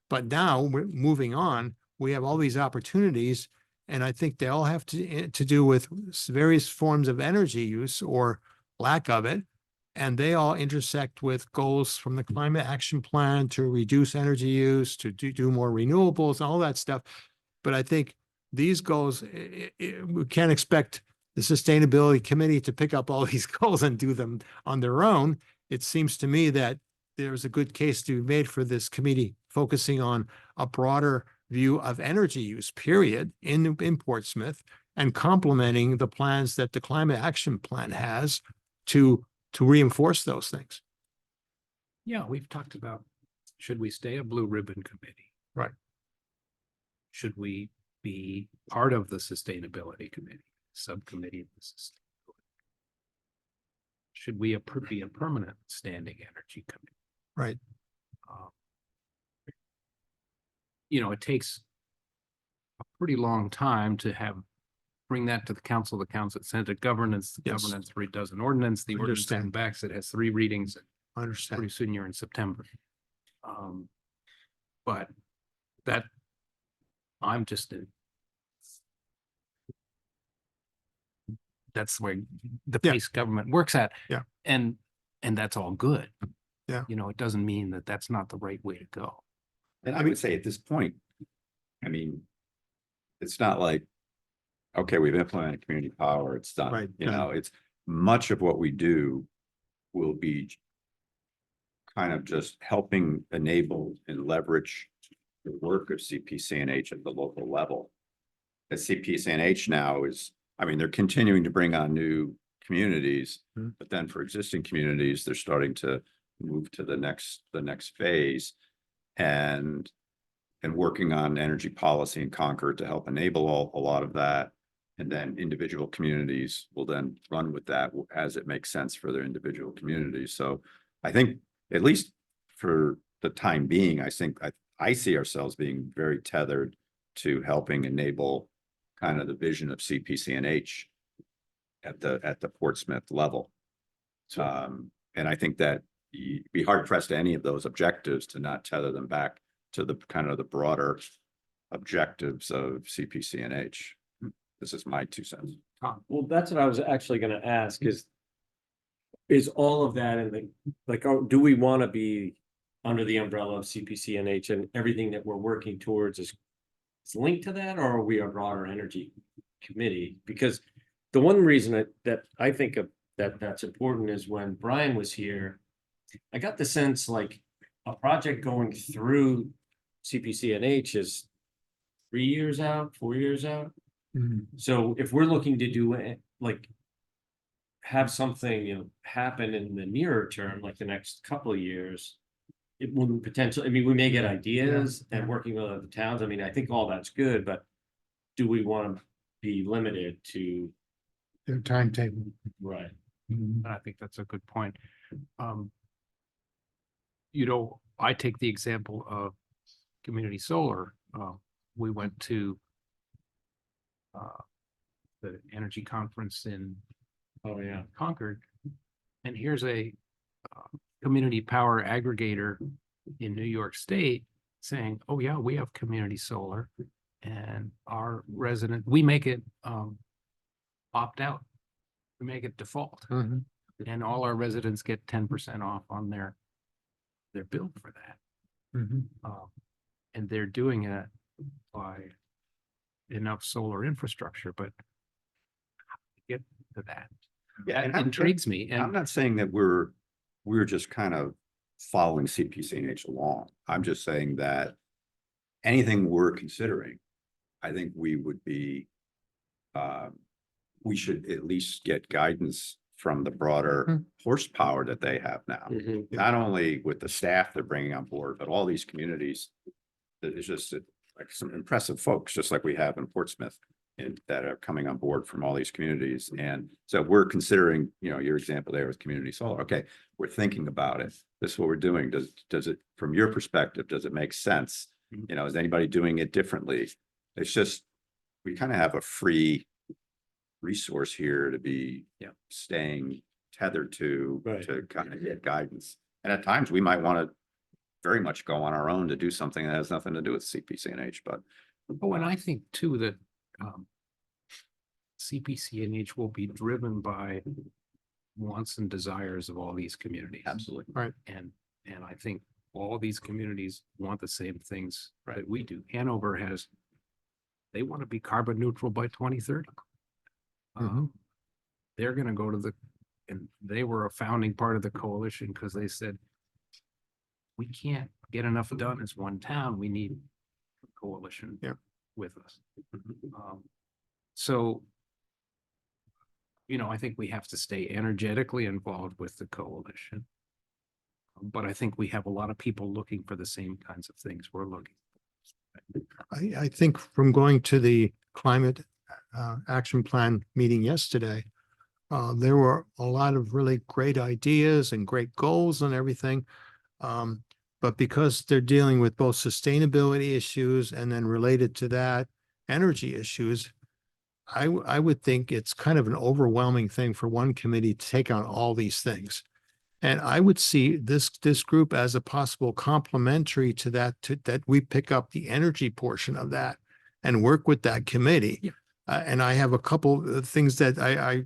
But now we're moving on. We have all these opportunities, and I think they all have to do with various forms of energy use or lack of it. And they all intersect with goals from the climate action plan to reduce energy use, to do more renewables, all that stuff. But I think these goals, we can't expect the sustainability committee to pick up all these goals and do them on their own. It seems to me that there's a good case to be made for this committee focusing on a broader view of energy use, period, in Portsmouth, and complementing the plans that the climate action plan has to reinforce those things. Yeah, we've talked about, should we stay a blue ribbon committee? Right. Should we be part of the sustainability committee, subcommittee of the sustainability? Should we be a permanent standing energy committee? Right. You know, it takes a pretty long time to bring that to the council sends it governance, the Yes. governance redoes an ordinance, the ordinance Understand. comes back, so it has 3 readings. I understand. Pretty soon you're in September. But that, I'm just that's the way the Yeah. pace government works at. Yeah. And that's all good. Yeah. You know, it doesn't mean that that's not the right way to go. And I would say at this point, I mean, it's not like, okay, we've implemented community power, it's done. Right, You done. know, it's much of what we do will be kind of just helping enable and leverage the work of CPCNH at the local level. As CPCNH now is, I mean, they're continuing to bring on new communities, Hmm. but then for existing communities, they're starting to move to the next phase. And working on energy policy in Concord to help enable a lot of that. And then individual communities will then run with that as it makes sense for their individual communities. So I think, at least for the time being, I think I see ourselves being very tethered to helping enable kind of the vision of CPCNH at the Portsmouth level. And I think that you'd be hard pressed to any of those objectives to not tether them back to the kind of the broader objectives of CPCNH. This is my 2 cents. Well, that's what I was actually gonna ask is all of that in the, like, do we want to be under the umbrella of CPCNH and everything that we're working towards is linked to that, or are we a broader energy committee? Because the one reason that I think of that's important is when Brian was here, I got the sense like a project going through CPCNH is 3 years out, 4 years out. Mhm. So if we're looking to do it, like have something, you know, happen in the nearer term, like the next couple of years, it will potentially, I mean, we may get ideas and working with other towns. I mean, I think all that's good, but do we want to be limited to? Their timetable. Right. I think that's a good point. You know, I take the example of community solar. We went to the energy conference in Oh, yeah. Concord. And here's a community power aggregator in New York State saying, oh yeah, we have community solar and our resident, we make it opt out. We make it default Mhm. and all our residents get 10% off on their bill for that. Mhm. And they're doing it by enough solar infrastructure, but how do we get to that? Yeah, That intrigues me. I'm And not saying that we're just kind of following CPCNH along. I'm just saying that anything we're considering, I think we would be, we should at least get guidance from the broader horsepower that they have now. Mhm. Not only with the staff they're bringing on board, but all these communities. That it's just that like some impressive folks, just like we have in Portsmouth. And that are coming on board from all these communities. And so we're considering, you know, your example there with community solar. Okay, we're thinking about it. This is what we're doing. Does it, from your perspective, does it make sense? You know, is anybody doing it differently? It's just, we kind of have a free resource here to be staying tethered to kind of get guidance. And at times we might want to very much go on our own to do something that has nothing to do with CPCNH, but. Oh, and I think too that CPCNH will be driven by wants and desires of all these communities. Absolutely. Right. And I think all these communities want the same things that we do. Hanover has, they want to be carbon neutral by 2030. They're gonna go to and they were a founding part of the coalition because they said, we can't get enough done as one town. We need a coalition with us. So, you know, I think we have to stay energetically involved with the coalition. But I think we have a lot of people looking for the same kinds of things we're looking. I think from going to the climate action plan meeting yesterday, there were a lot of really great ideas and great goals and everything. But because they're dealing with both sustainability issues and then related to that, energy issues, I would think it's kind of an overwhelming thing for one committee to take on all these things. And I would see this group as a possible complementary to that, that we pick up the energy portion of that and work with that committee. And I have a couple of things that I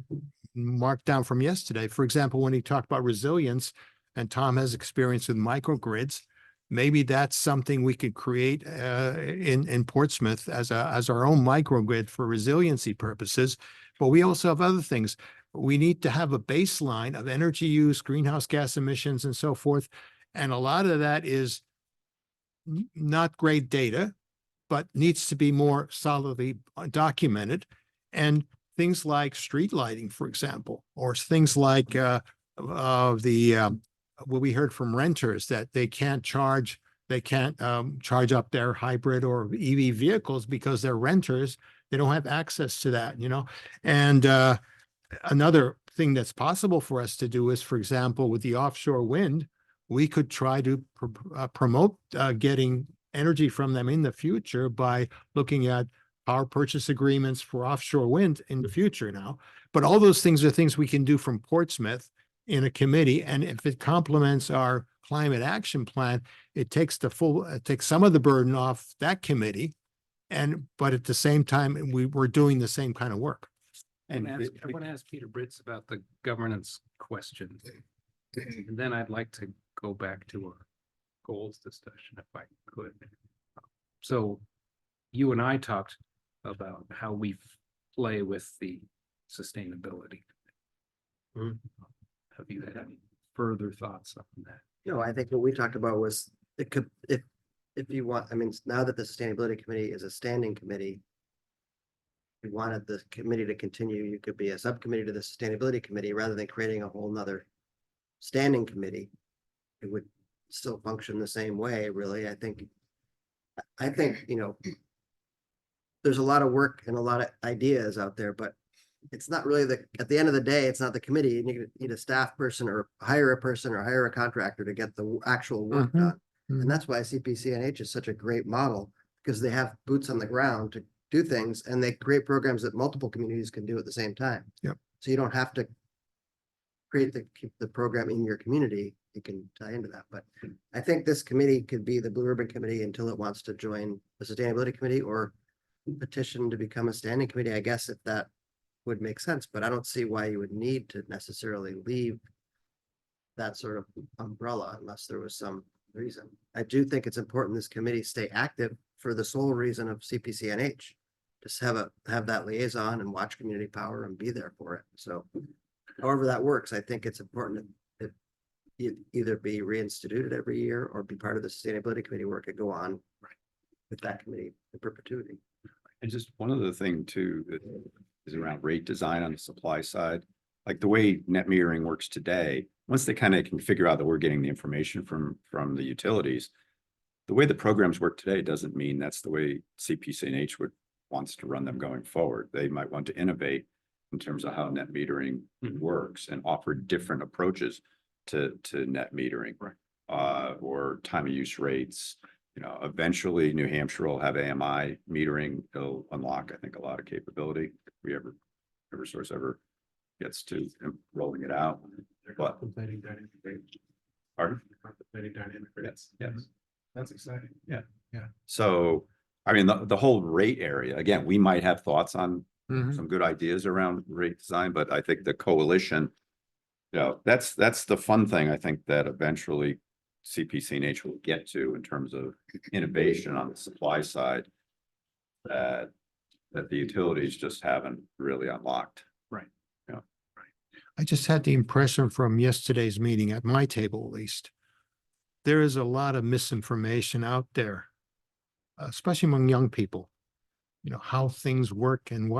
marked down from yesterday. For example, when he talked about resilience, and Tom has experience with microgrids, maybe that's something we could create in Portsmouth as our own microgrid for resiliency purposes. But we also have other things. We need to have a baseline of energy use, greenhouse gas emissions, and so forth. And a lot of that is not great data, but needs to be more solidly documented. And things like street lighting, for example, or things like what we heard from renters, that they can't charge up their hybrid or EV vehicles because they're renters. They don't have access to that, you know? And another thing that's possible for us to do is, for example, with the offshore wind, we could try to promote getting energy from them in the future by looking at power purchase agreements for offshore wind in the future now. But all those things are things we can do from Portsmouth in a committee. And if it complements our climate action plan, it takes some of the burden off that committee. But at the same time, we're doing the same kind of work. I want to ask Peter Britz about the governance question. And then I'd like to go back to our goals discussion if I could. So you and I talked about how we play with the sustainability. Have you had any further thoughts on that? You know, I think what we talked about was it could, if you want, I mean, now that the Sustainability Committee is a standing committee, if you wanted the committee to continue, you could be a subcommittee to the Sustainability Committee rather than creating a whole nother standing committee. It would still function the same way, really. I think, you know, there's a lot of work and a lot of ideas out there, but it's not really at the end of the day, it's not the committee. You need a staff person or hire a person or hire a contractor to get the actual work done. And that's why CPCNH is such a great model, because they have boots on the ground to do things, and they create programs that multiple communities can do at the same time. Yep. So you don't have to create the program in your community. You can tie into that. But I think this committee could be the Blue Ribbon Committee until it wants to join the Sustainability Committee or petition to become a standing committee, I guess, if that would make sense. But I don't see why you would need to necessarily leave that sort of umbrella unless there was some reason. I do think it's important this committee stay active for the sole reason of CPCNH. Just have that liaison and watch community power and be there for it. So however that works, I think it's important that it either be reinstituted every year or be part of the Sustainability Committee work and go on with that committee in perpetuity. And just one other thing too, that is around rate design on the supply side. Like the way net metering works today, once they kind of can figure out that we're getting the information from the utilities, the way the programs work today doesn't mean that's the way CPCNH wants to run them going forward. They might want to innovate in terms of how net metering Mhm. works and offer different approaches to net metering. Right. Or time of use rates. You know, eventually New Hampshire will have AMI metering. It'll unlock, I think, a lot of capability. If we Eversource ever gets to rolling it out. They're But- contemplating dynamic rates. Pardon? Contemplating dynamic rates. Yes. That's exciting. So, I mean, the whole rate area, again, we might have thoughts on Mhm. some good ideas around rate design, but I think the coalition. You know, that's the fun thing, I think, that eventually CPCNH will get to in terms of innovation on the supply side. That the utilities just haven't really unlocked. I just had the impression from yesterday's meeting, at my table at least, there is a lot of misinformation out there, especially among young people. You know, how things work and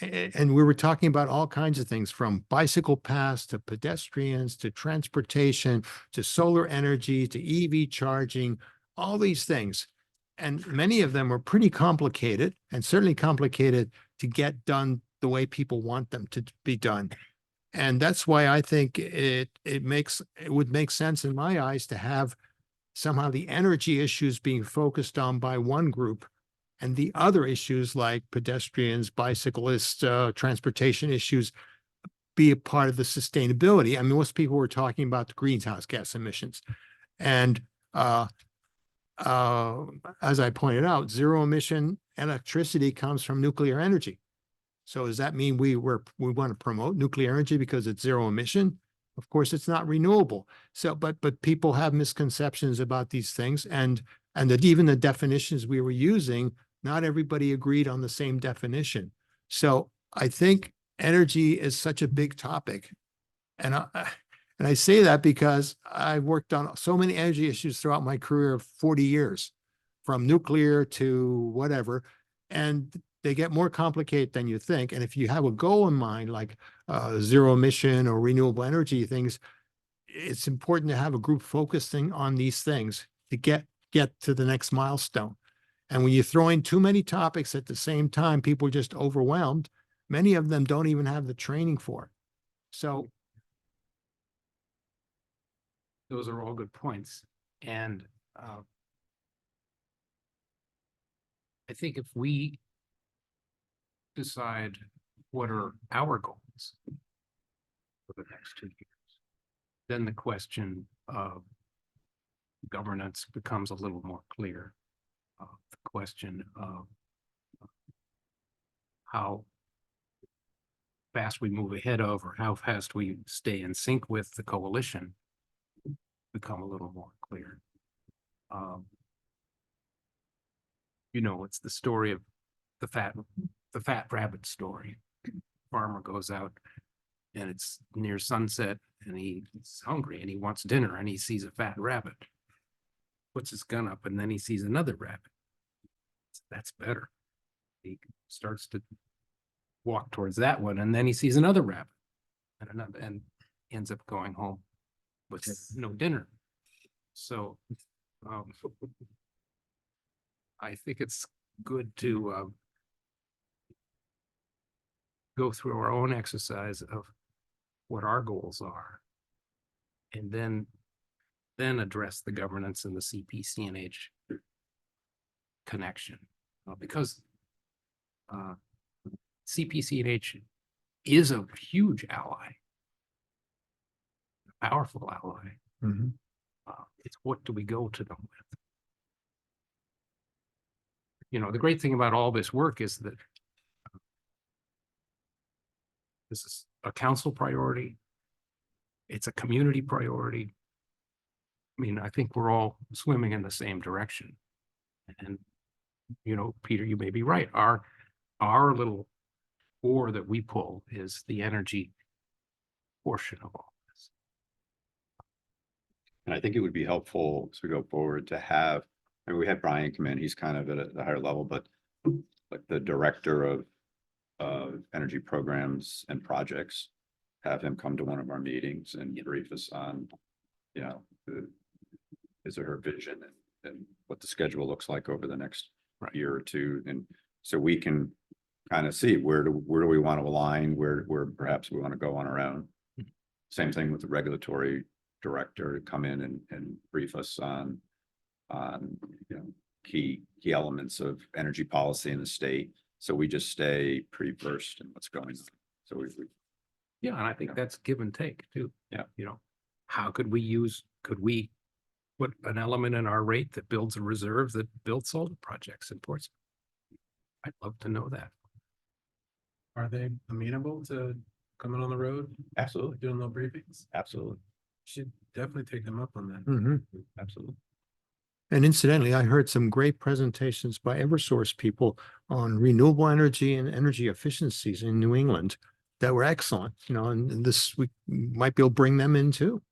and we were talking about all kinds of things, from bicycle paths to pedestrians to transportation to solar energy to EV charging, all these things. And many of them are pretty complicated, and certainly complicated to get done the way people want them to be done. And that's why I think it would make sense in my eyes to have somehow the energy issues being focused on by one group, and the other issues like pedestrians, bicyclists, transportation issues be a part of the sustainability. I mean, most people were talking about the greenhouse gas emissions. And as I pointed out, zero emission electricity comes from nuclear energy. So does that mean we want to promote nuclear energy because it's zero emission? Of course, it's not renewable. So, but people have misconceptions about these things, and that even the definitions we were using, not everybody agreed on the same definition. So I think energy is such a big topic. And I say that because I've worked on so many energy issues throughout my career of 40 years, from nuclear to whatever. And they get more complicated than you think. And if you have a goal in mind, like zero emission or renewable energy things, it's important to have a group focusing on these things to get to the next milestone. And when you throw in too many topics at the same time, people are just overwhelmed. Many of them don't even have the training for it. So Those are all good points. And I think if we decide what are our goals for the next 2 years, then the question of governance becomes a little more clear. The question of how fast we move ahead of, or how fast we stay in sync with the coalition, become a little more clear. You know, it's the story of the fat rabbit story. Farmer goes out and it's near sunset and he's hungry and he wants dinner and he sees a fat rabbit. Puts his gun up and then he sees another rabbit. That's better. He starts to walk towards that one and then he sees another rabbit and another, and ends up going home with no dinner. So I think it's good to go through our own exercise of what our goals are, and then address the governance and the CPCNH connection, because CPCNH is a huge ally, a powerful ally. It's what do we go to them with? You know, the great thing about all this work is that this is a council priority. It's a community priority. I mean, I think we're all swimming in the same direction. And, you know, Peter, you may be right. Our little oar that we pull is the energy portion of all this. And I think it would be helpful as we go forward to have, I mean, we had Brian come in, he's kind of at a higher level, but like the director of energy programs and projects, have him come to one of our meetings and brief us on, you know, his or her vision and what the schedule looks like over the next Right. year or two. And so we can kind of see where do we want to align, where perhaps we want to go on our own. Same thing with the regulatory director to come in and brief us on, you know, key elements of energy policy in the state. So we just stay pretty versed in what's going on. So we Yeah, and I think that's give and take too. Yeah. You know, how could we put an element in our rate that builds a reserve that builds solar projects in Portsmouth? I'd love to know that. Are they amenable to coming on the road, absolutely, doing little briefings? absolutely, Should definitely take them up on that. Mhm. absolutely. And incidentally, I heard some great presentations by Eversource people on renewable energy and energy efficiencies in New England that were excellent, you know, and this, we might be able to bring them in too.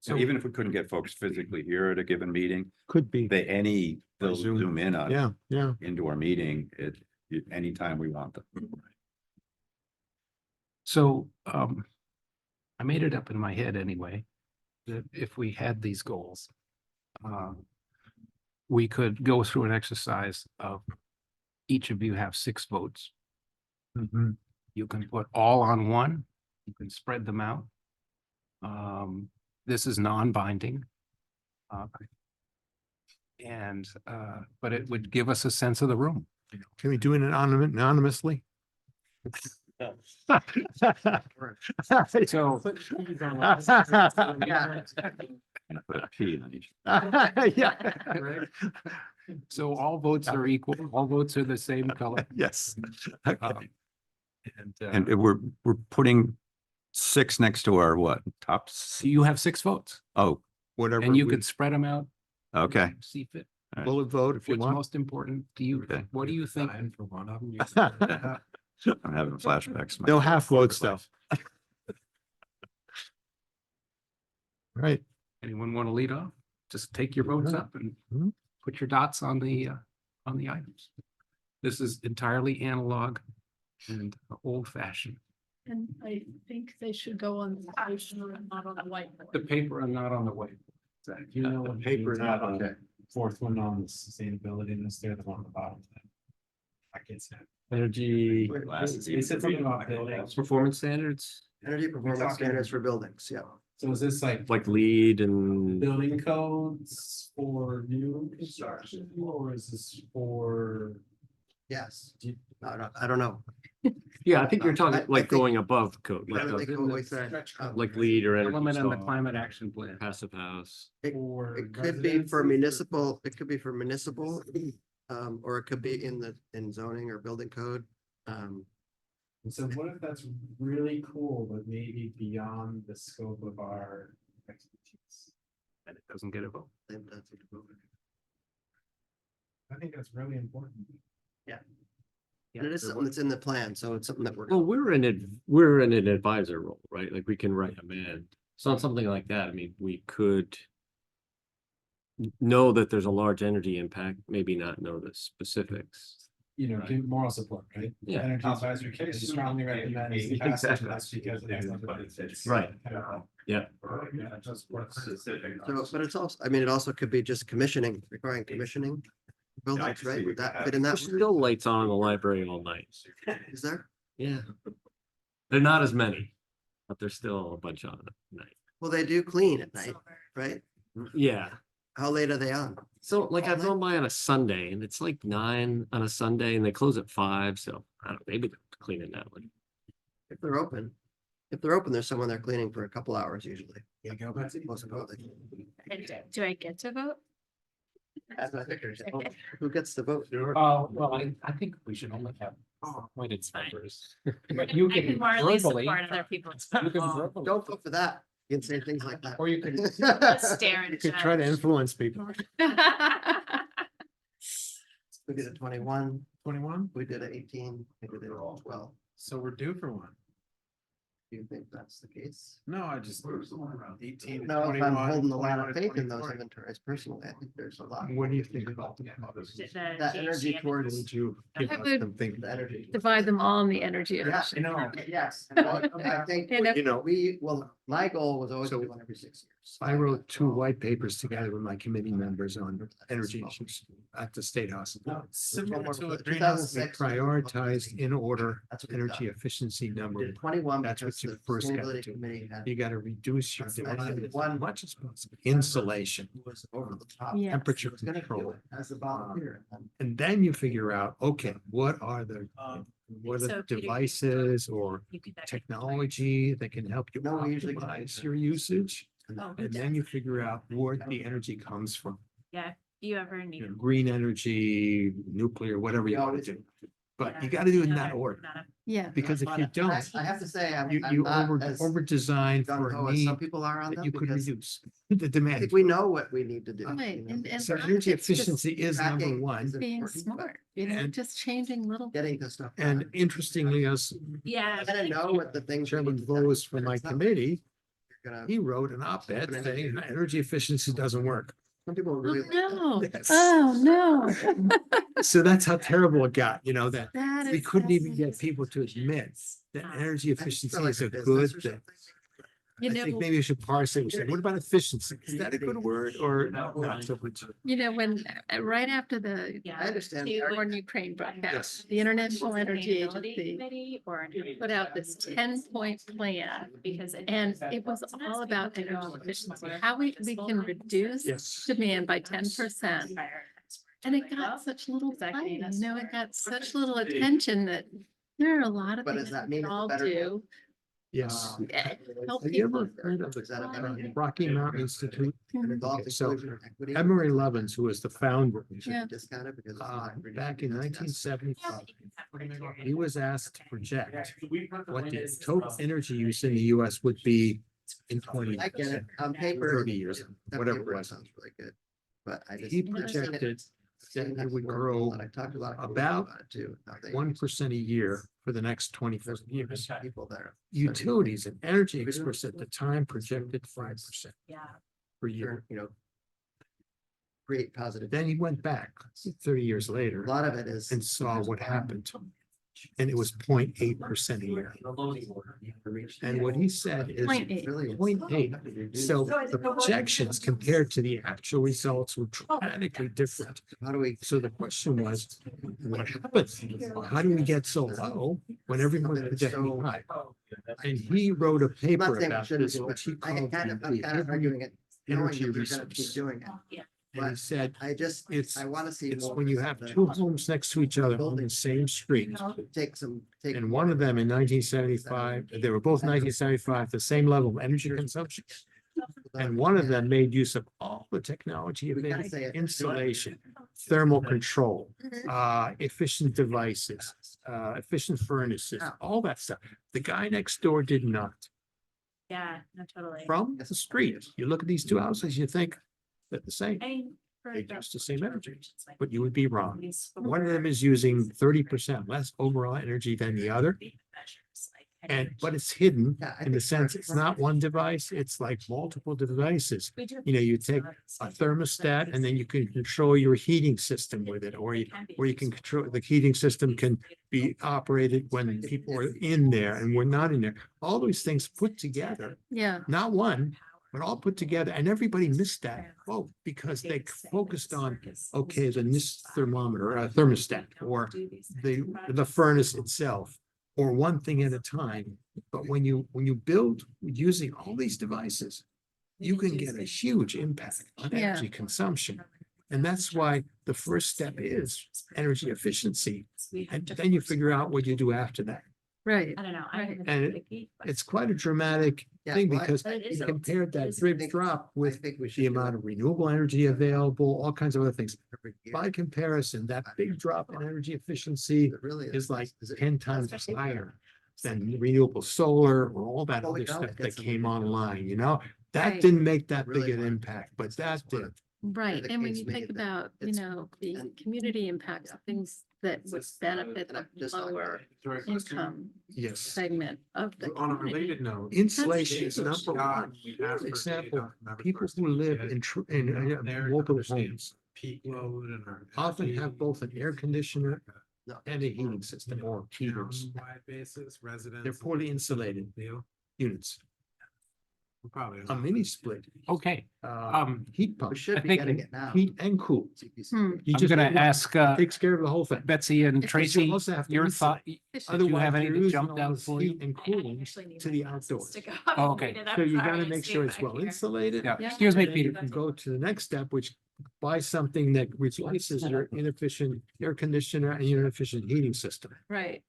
So even if we couldn't get folks physically here at a given meeting, Could be, they'll Zoom. zoom in on yeah. into our meeting anytime we want them. So, I made it up in my head anyway, that if we had these goals, we could go through an exercise of each of you have 6 votes. Mhm. You can put all on one, you can spread them out. This is non-binding. But it would give us a sense of the room. Can we do it anonymously? So, And put a P on each. Yeah. so all votes are equal, all votes are the same color. Yes. Um, And we're putting 6 next to our what? Top? So you have 6 votes Oh, Whatever. and you we- can spread them out. okay. See fit. Bullet vote if you What's want. most important to you? Okay. What do you think? Dying for one of them. I'm having flashbacks. No half votes though. Right. Anyone want to lead off? Just take your votes up and Mhm. put your dots on the items. This is entirely analog and old fashioned. And I think they should go on the paper and not on the The whiteboard. paper and not on the way. You know, what Paper, means not on okay. the fourth one on the sustainability and this, they're the one on the bottom. I can't say. Energy. They said something about buildings. Performance standards, Energy performance talking- standards for buildings, yeah. So is this like like lead and building codes for new construction or is this for? Yes. Do you- I don't know. yeah, I think you're I talking like think- going above code, Why like, don't they go with that? Stretch code, like right? lead or energy Element in the star, climate action plan. passive house. For It could be for residences or- municipal, it could be for municipal, or it could be in zoning or building code. So what if that's really cool, but maybe beyond the scope of our expertise? And it doesn't get a vote. I think that's really important. And it is something that's in the plan, so it's something that we're. Well, we're in an advisor role, right? Like we can recommend. So on something like that, I mean, we could know that there's a large energy impact, maybe not know the specifics. You know, give moral support, right? Yeah. Energy advisory committee strongly recommends. the passage of Exactly. this because of X. Right. Yeah. So, but it's also, I mean, it also could be just commissioning, requiring commissioning. Buildings, right? Would that fit in that? There's still lights on in the library all night. Is there? Yeah. They're not as many, but there's still a bunch on at night. Well, they do clean at night, right? Yeah. How late are they on? So like All I've gone by on a Sunday and it's like 9 on a Sunday and they close at 5. So I don't know, maybe they're cleaning that one. If they're open. If they're open, there's someone there cleaning for a couple hours usually. Yeah, go back to. Most of the building. Do I get to vote? Who gets the vote? Well, I think we should only have appointed members. But you I can can morally verbally, support other people's. you can verbally. Don't vote for that. You can say things like that. Or you can, Stare You and could try to judge. influence people. We did a 21, 21? we did a 18, we did a 12. So we're due for one. Do you think that's the case? No, I just. 18 to No, if 21. I'm holding a lot of 21 to faith in those 24. inventories personally, I think there's a lot. What do you think about That energy towards Would you I give us would- something? the energy. Divide them all in the energy Yeah, efficiency. Yes. I think, And if- You know, we, well, My goal was always to So, do one every 6 years. I wrote two white papers together with my committee members on energy issues at the State House. Similar to a Two greenhouse. thousand We six. prioritized in order That's what we've energy done. efficiency We number. did 21 That's what because you the first gotta sustainability do. committee had. You gotta reduce your I did demand as one- much as possible. Insulation, Was over the top. Yeah. temperature Was gonna do control. it as a volunteer. And And then you figure out, okay, what are the So, Peter, devices or you could- technology that can help you No, we usually- optimize your usage? Oh, And then you figure out where the energy comes from. Yeah, you ever need. You know, green energy, nuclear, whatever you want to do. But you gotta do it in that order, Yeah. because if you But don't, I have to say, I'm you not over as design for gung-ho a as some need people are on that them you could because reduce the I demand. think we know what we need to do. Right, you know? and So I think energy it's just efficiency is number tracking one. is being important, but smart, you know, And- just changing little. Getting the stuff. And done. interestingly, as Yeah. I gotta know what the things. we Chairman need to do, Bowes from but my it's not committee, you're gonna- he wrote an op-ed saying energy efficiency doesn't work. Some people Oh, really. no, Yes. oh, no. So that's how terrible it got, you know, that That we is couldn't even get fascinating. people to admit that Um, energy I just efficiency feel like is a business good or thing. something. You I think know, maybe we should parse it. We say, what about efficiency? Is that a good word or not so much? when, right after the Yeah. I understand. war in Ukraine broke out, Yes. the International Energy Sustainability Agency Committee or. put out this 10-point plan. Because. And it was all about energy efficiency, how we can reduce Yes. demand by 10%. And it got such little Is that play, getting us you know, it got forward? such little attention that there are a lot of But things does that that mean we it's all better? do. Yes. Help Have you ever people. heard of Is that a better- the Rocky Mountain Institute? And involved Okay, so inclusion or equity. Emory Levins, who was the founder, Should Yeah. discount it because it's uh, not really- back in that's 1975, He he was asked to project what the total energy use in the US would be in 20 I get it. On paper. 30 years, on whatever it paper, was. Sounds really good. But I just. He I've seen it- projected seen that it would work grow and I talked to a lot of people about it Too. how they- 1% a year for the next 24 years. People there. Utilities and energy experts at the time projected 5% Yeah. per year. You know. Create positive. Then he went back 30 years A later lot of it is. and saw what happened. And it was 0.8% a year. And what he said is 0.8. Really. 0.8. So the projections compared to the actual results were dramatically different. How do we? So the question was, what happened? How do we get so low when everyone's projecting high? And he wrote a I'm not paper saying we about shouldn't this, do it. which he I called kind of, I'm the kind of arguing it. Knowing energy that we're gonna resource. keep doing it. And he said, I just, it's, I want to see. it's more when you of have the- two homes next to each other on the same street. Take some. take And one of them in 1975, they were both 1975, the same level of energy consumption. And one of them made use of all the technology We gotta available, say it. insulation, thermal control, Mhm. efficient devices, efficient furnaces, all that stuff. The guy next door did not. Yeah, no, totally. From the street, you look at these two houses, you think they're the same, I mean, for they the- use the same energy, it's like- but you would be wrong. These One of them four is using 30% less overall energy than the other. measures, like And, but it's hidden Yeah, I in the think sense we're- it's not one device, it's like multiple devices. we do You know, you take things, a like, thermostat and then you can control your heating system with it, or you can control, the heating system can be operated when people are in there and we're not in there. All those things put together, Yeah, not one, but all put together, and everybody missed that. Oh, because they focused on, okay, the this thermometer, thermostat, or the furnace itself, or one thing at a time. But when you build using all these devices, you can get a huge impact on Yeah. energy consumption. And that's why the first step is energy efficiency. And then you figure out what you do after that. right. I don't know. Right. And it's quite a dramatic Yeah, thing well, because But it he is- compared that it's- big drop I with think we should the do amount it of renewable energy available, all kinds of other things. every year. By comparison, that big drop in energy efficiency It really is like Is it- 10 times higher than renewable solar or all that Well, we other know stuff it that gets some came ridiculous. online, you know? That Right. didn't make that Really big an wanted to impact, but that sort did. of- Right, the and when case you made think that about, it's- the and- community impacts, things that would benefit And I'm the just- lower income Yes. segment of the On a community. related note. Insulation That's is number one. For example, people who live in multiple homes Peak load and our. often energy have both an air conditioner No. and a heating system or heaters. Town-wide basis, residents. They're poorly insulated Deal. units. Probably. a mini split, Okay, heat pump, We should I be think getting it now. heat and cool. CPC. Hmm. You I'm just gonna need one. ask, Takes care of the whole thing. Betsy and But you Tracy, also have to your insulate. thought, did you Otherwise, have any you're that losing jumped all out this for heat you? and cooling to the outdoors. Oh, okay. So you gotta make sure it's well insulated. Yeah, Yeah. excuse me, And then you Peter. can go to the next step, which buy something that replaces your inefficient air conditioner and your inefficient heating system. Right.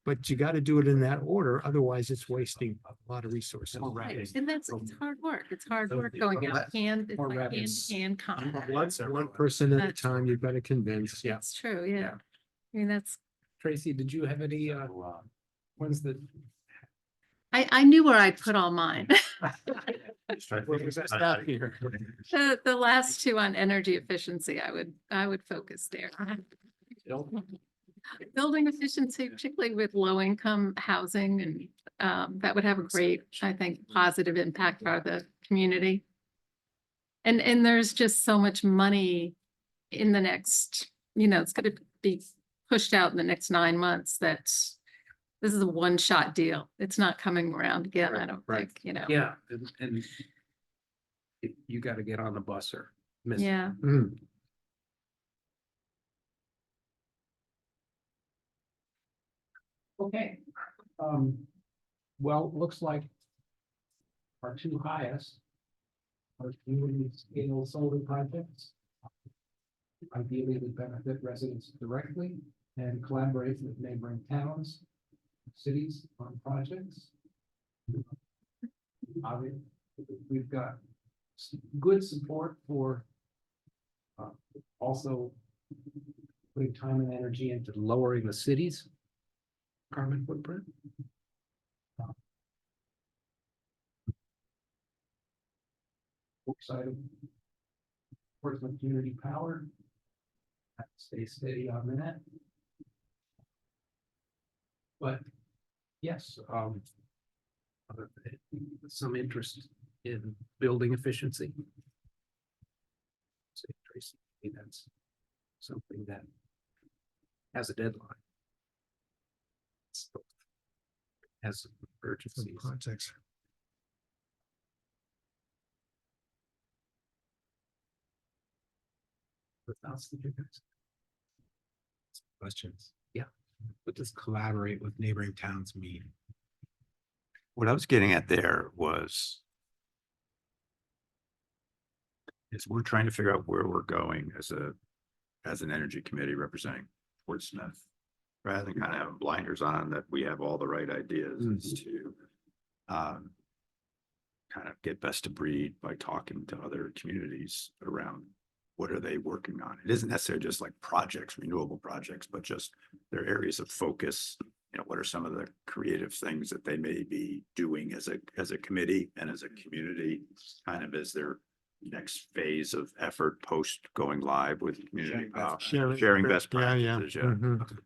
But you gotta do it in that order, otherwise it's wasting a lot of resources. Right. And that's, it's hard work. It's hard work going out hand, it's More like hand rabbits. to hand combat. One person at a That's- time, you've got to convince, yeah. That's true, yeah. I mean, that's, Tracy, did you have any, ones that? I knew where I'd put all mine. Stop here. The last two on energy efficiency, I would focus there. Building efficiency, particularly with low income housing, and that would have a great, I think, positive impact for the community. And there's just so much money in the next, it's gonna be pushed out in the next 9 months that this is a one-shot deal. It's not coming around again, I don't Right. think, Yeah, and you gotta get on the bus or miss it. Yeah. Mm. Okay. Well, looks like our two highest are community scale solar projects. Ideally, they benefit residents directly and collaborate with neighboring towns, cities on projects. We've got good support for also putting time and energy into lowering the city's carbon footprint. Side of Portsmouth Community Power. Have to stay steady on that. But yes, some interest in building efficiency. Say, Tracy, that's something that has a deadline. So, has some urgencies. Projects. What else did you guys? Questions. Yeah. What does collaborate with neighboring towns mean? What I was getting at there was is we're trying to figure out where we're going as an energy committee representing Portsmouth. Rather than kind of having blinders on that we have all the right ideas is to kind of get best of breed by talking to other communities around what are they working on. It isn't necessarily just like projects, renewable projects, but just their areas of focus. What are some of the creative things that they may be doing as a committee and as a community, kind of as their next phase of effort post going live with community power, sharing best practices. Yeah. Mhm.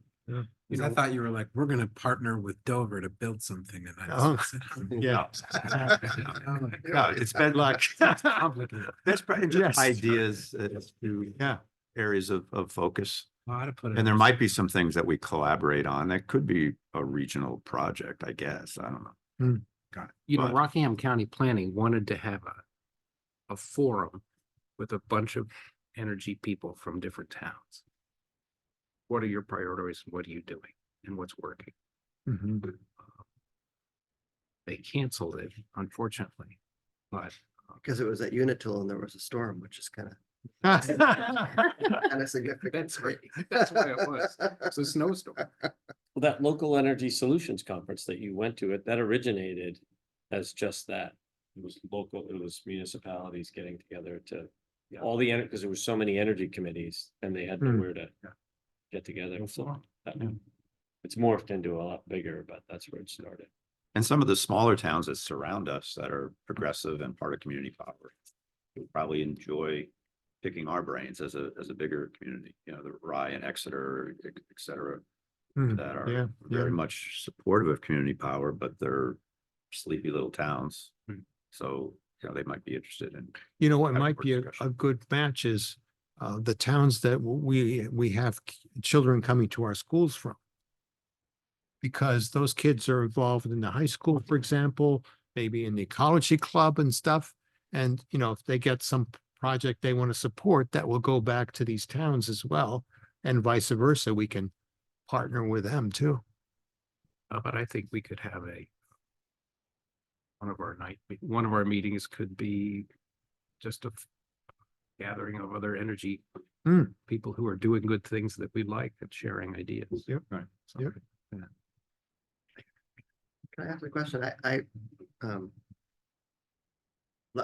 Because I thought you were like, we're gonna partner with Dover to build something. And I Oh, just- yeah. No, it's been like, Complicated. that's probably Yes. just ideas as to Yeah. areas of focus. Well, I'd have put it And there in- might be some things that we collaborate on. That could be a regional project, I guess. I don't know. But- Rockingham County Planning wanted to have a forum with a bunch of energy people from different towns. What are your priorities? What are you doing? And what's working? Mhm. They canceled it, unfortunately, but Because it was at Unitil and there was a storm, which is kind of significant. That's right. That's why it was. It's a snowstorm. Well, that local energy solutions conference that you went to, that originated as just that. It was local, it was municipalities getting together to, Yeah. all the, because there were so many energy committees and they had Hmm. nowhere to Yeah. get together. So that- Yeah. it's morphed into a lot bigger, but that's where it started. And some of the smaller towns that surround us that are progressive and part of community power would probably enjoy picking our brains as a bigger community, the Rye and Exeter, et cetera, Mhm. that Yeah, are yeah. very much supportive of community power, but they're sleepy little towns. Hmm. So, they might be interested in. You know what Have a might more be a discussion. good match is the towns that we have children coming to our schools from. Because those kids are involved in the high school, for example, maybe in the ecology club and stuff. And, you know, if they get some project they want to support, that will go back to these towns as well. And vice versa, we can partner with them too. But I think we could have one of our meetings could be just a gathering of other energy Hmm. people who are doing good things that we like and sharing ideas. Yep. Right. So, Yep. Can I ask a question? Um.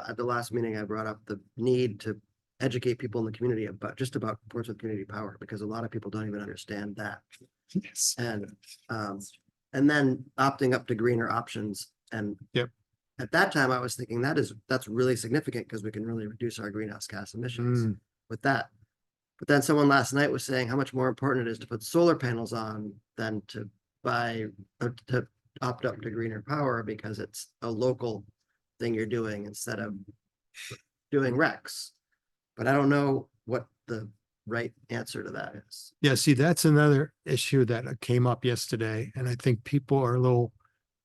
At the last meeting, I brought up the need to educate people in the community about Portsmouth Community Power, because a lot of people don't even understand that. Yes. And then opting up to greener options and. Yep. At that time, I was thinking that's really significant because we can really reduce our greenhouse gas emissions Mm. with that. But then someone last night was saying how much more important it is to put solar panels on than to buy, or to opt up to greener power because it's a local thing you're doing instead of doing RECs. But I don't know what the right answer to that is. Yeah, see, that's another issue that came up yesterday, and I think people are a little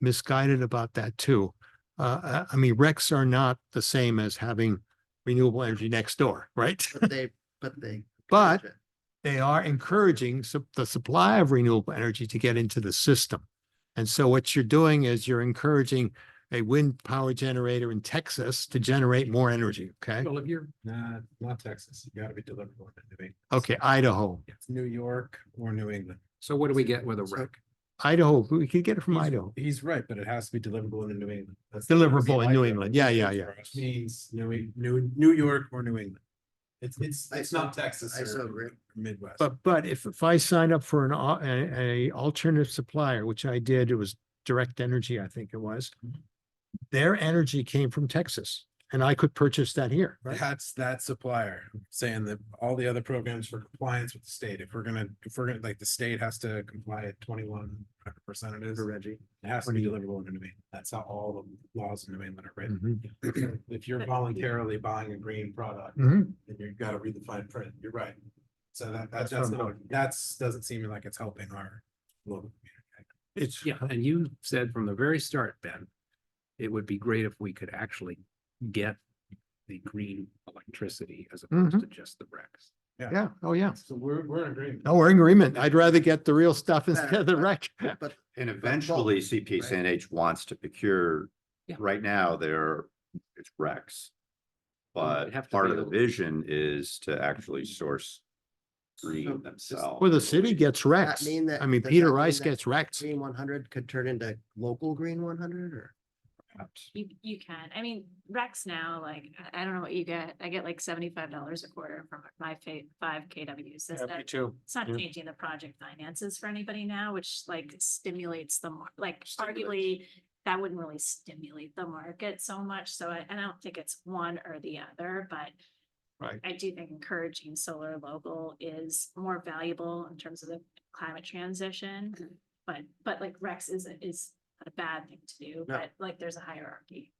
misguided about that too. I mean, RECs are not the same as having renewable energy next door, right? But they. But they are encouraging the supply of renewable energy to get into the system. And so what you're doing is you're encouraging a wind power generator in Texas to generate more energy, okay? Well, if you're, not Texas, you gotta be deliverable in New England. Okay, Idaho. It's New York or New England. So what do we get with a So- rec? Idaho, we could get it from He's- Idaho. He's right, but it has to be deliverable in New England. That's Deliverable in New Idaho England. Yeah, yeah, yeah. Means New York or New England. It's I not so- Texas I so or agree. Midwest. But if I sign up for a alternative supplier, which I did, it was Direct Energy, I think it was. Their energy came from Texas and I could purchase that here, right? That's that supplier saying that all the other programs for compliance with the state, if we're gonna, like, the state has to comply at 21% it is. For Reggie. It has to be deliverable in New England. That's how all the laws in New England are written. Mhm. If you're voluntarily buying a green product, Mhm. then you've got to read the fine print. You're right. So That's that's what I'm not, doesn't seem like it's helping our local community. It's, Yeah, and you said from the very start, Ben, it would be great if we could actually get the green electricity as opposed to just the recs. yeah, oh, yeah. So we're in agreement. No, we're in agreement. I'd rather get the real stuff instead of the wreck. But And eventually CPCNH wants to procure, Yeah. right now, it's RECs. But have to part be of the able- vision is to actually source green themselves. Well, the city gets that wrecks. mean that- I mean, does Peter that mean Rice that gets wrecked. Green 100 could turn into local Green 100 or? Perhaps. You can, I mean, Rex now, like, I don't know what you get, I get like $75 a quarter from my 5 KWs. too. It's not Yeah. changing the project finances for anybody now, which like stimulates the, like, arguably. That wouldn't really stimulate the market so much, so I don't think it's one or the other, but. Right. I do think encouraging solar local is more valuable in terms of the climate transition. But like Rex is a bad thing to do, No. but like there's a hierarchy.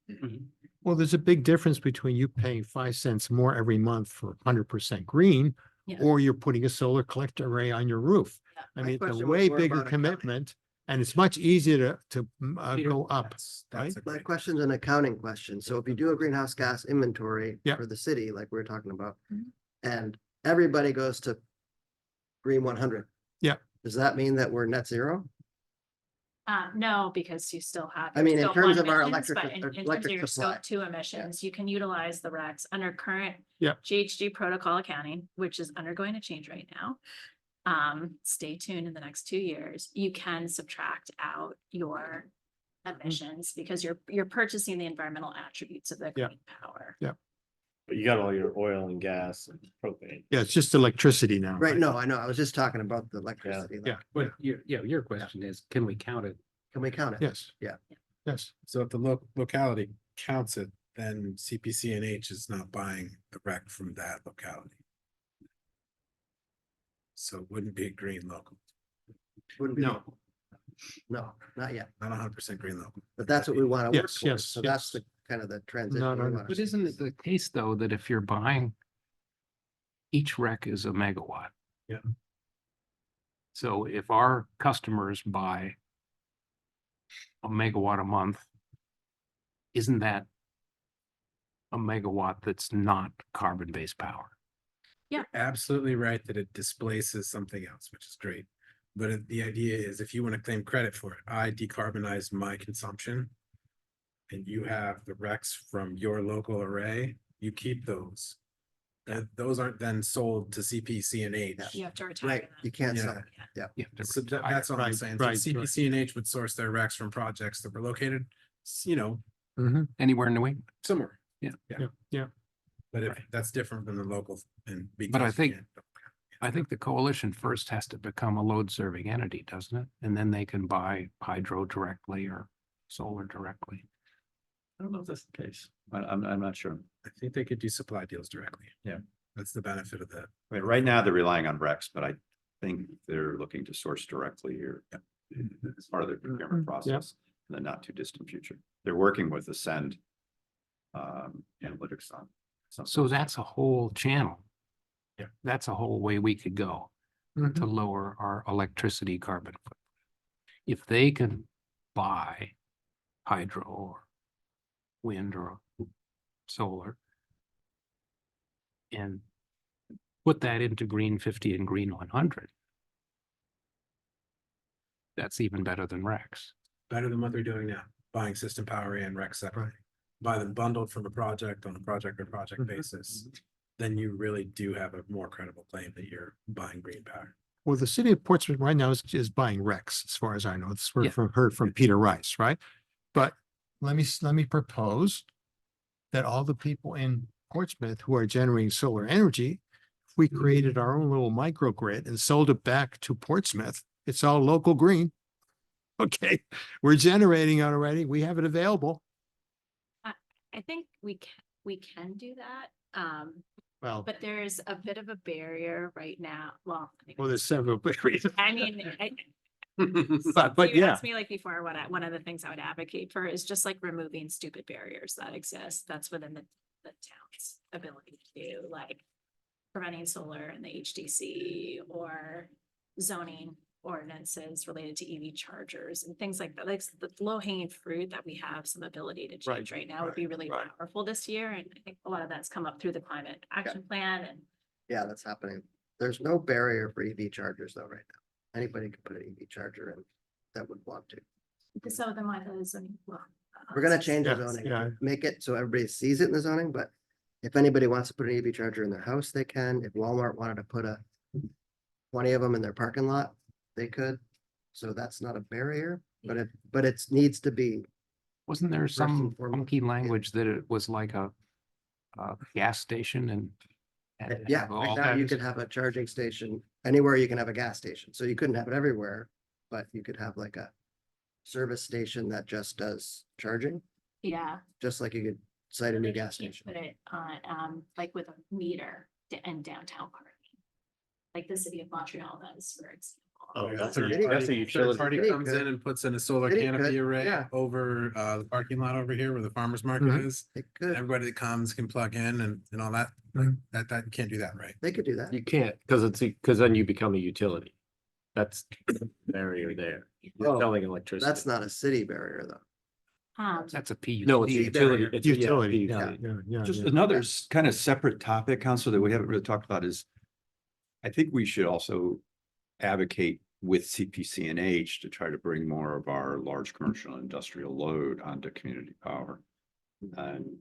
Well, there's a big difference between you paying 5 cents more every month for 100% green, Yeah. or you're putting a solar collector array on your roof. Yeah. I My mean, it's a question was way more bigger about accounting. commitment, and it's much easier to Peter, go up. That's right? a My great- question's an accounting question. So if you do a greenhouse gas inventory Yeah. for the city, like we were talking about, Mhm. and everybody goes to Green 100. Yeah. Does that mean that we're net zero? No, because you still have. I your mean, in scope terms 1 of our emissions, electric- but in terms electric of your supply. scope 2 emissions, you can utilize the RECs under current. Yeah. GHG protocol accounting, which is undergoing a change right now. Stay tuned in the next 2 years. You can subtract out your emissions because you're purchasing the environmental attributes of the Yeah. green power. But you got all your oil and gas and propane. Yeah, it's just electricity now. Right, no, I know. I was just talking about the electricity. like, Yeah. But your question is, can we count it? Can we count it? Yes. Yeah. Yes. So if the locality counts it, then CPCNH is not buying the rec from that locality. So it wouldn't be a green local, Wouldn't be- No. No, not yet. not 100% green local. But that's what we want to work Yes, towards. yes, So that's yes. the kind of the transition. No, we no, no. wanna But see. isn't it the case, though, that if you're buying, each rec is a megawatt? Yeah. So if our customers buy a megawatt a month, isn't that a megawatt that's not carbon-based power? Absolutely right that it displaces something else, which is great. But the idea is if you want to claim credit for it, I decarbonize my consumption. And you have the RECs from your local array, you keep those. Those aren't then sold to CPCNH. You have to retire Right, them. you can't Yeah. sell it. You have to So retire. that's all I'm Right, saying. right, So right. CPCNH would source their RECs from projects that were located, Anywhere in New England. somewhere. Yeah. Yeah. But if Right. that's different than the local and. But I because you think- can't- I think the coalition first has to become a load serving entity, doesn't it? And then they can buy hydro directly or solar directly. I don't know if that's the case. I'm not sure. I think they could do supply deals directly. Yeah. That's the benefit of that. I mean, right now they're relying on Rex, but I think they're looking to source directly here. As part of their procurement process in the not too distant future. They're working with Ascend. Analytics on. So that's a whole channel. Yeah. That's a whole way we could go to Mhm. lower our electricity carbon footprint. If they can buy hydro or wind or solar and put that into Green 50 and Green 100, that's even better than Rex. Better than what they're doing now, buying system power and rec separately. Buy them bundled from a project on a project by project basis. Then you really do have a more credible claim that you're buying green power. Well, the city of Portsmouth right now is buying Rex, as far as I know. It's Yeah. heard from Peter Rice, right? But let me propose that all the people in Portsmouth who are generating solar energy, if we created our own little microgrid and sold it back to Portsmouth, it's all local green. Okay, we're generating it already. We have it available. I think we can do that. Well, But there's a bit of a barrier right now. Well, there's several barriers. I mean, But you yeah, asked me like before, one of the things I would advocate for is just like removing stupid barriers that exist. That's within the town's ability to do, like preventing solar in the HDC or zoning ordinances related to EV chargers and things like that. Like the low hanging fruit that we have some ability to change right now would be really right. powerful this year. And I think a lot of that's come up through the climate action plan and Yeah, that's happening. There's no barrier for EV chargers though, right now. Anybody can put an EV charger in that would want to. so then why the zoning? We're gonna change the Yeah, zoning, yeah. make it so everybody sees it in the zoning, but if anybody wants to put an EV charger in their house, they can. If Walmart wanted to put 20 of them in their parking lot, they could. So that's not a barrier, but it needs to be. Wasn't there and some foremost, funky yeah. language that it was like a gas station and Yeah, have right all now that you is- could have a charging station anywhere you can have a gas station. So you couldn't have it everywhere, but you could have like a service station that just does charging, Yeah. just like you could cite a new Maybe you gas can't station. Put it on, like with a meter in downtown parking. Like the city of Montreal does, for example. Oh, That's a a utility. Third party City comes could. in and puts in a solar City canopy could, array yeah. over the parking lot over here where the farmer's market Mhm. is. They could, Everybody that comes can plug in and all that. Like that you can't do that, right? they could do that. You can't, because then you become a utility. That's the barrier there. You're Oh, selling electricity. That's not a city barrier though. That's a PUD. No, it's a P utility. barrier. It's a- yeah, Utility, PUD. yeah. Just another kind of separate topic, Counselor, that we haven't really talked about is. I think we should also advocate with CPCNH to try to bring more of our large commercial and industrial load onto community power. And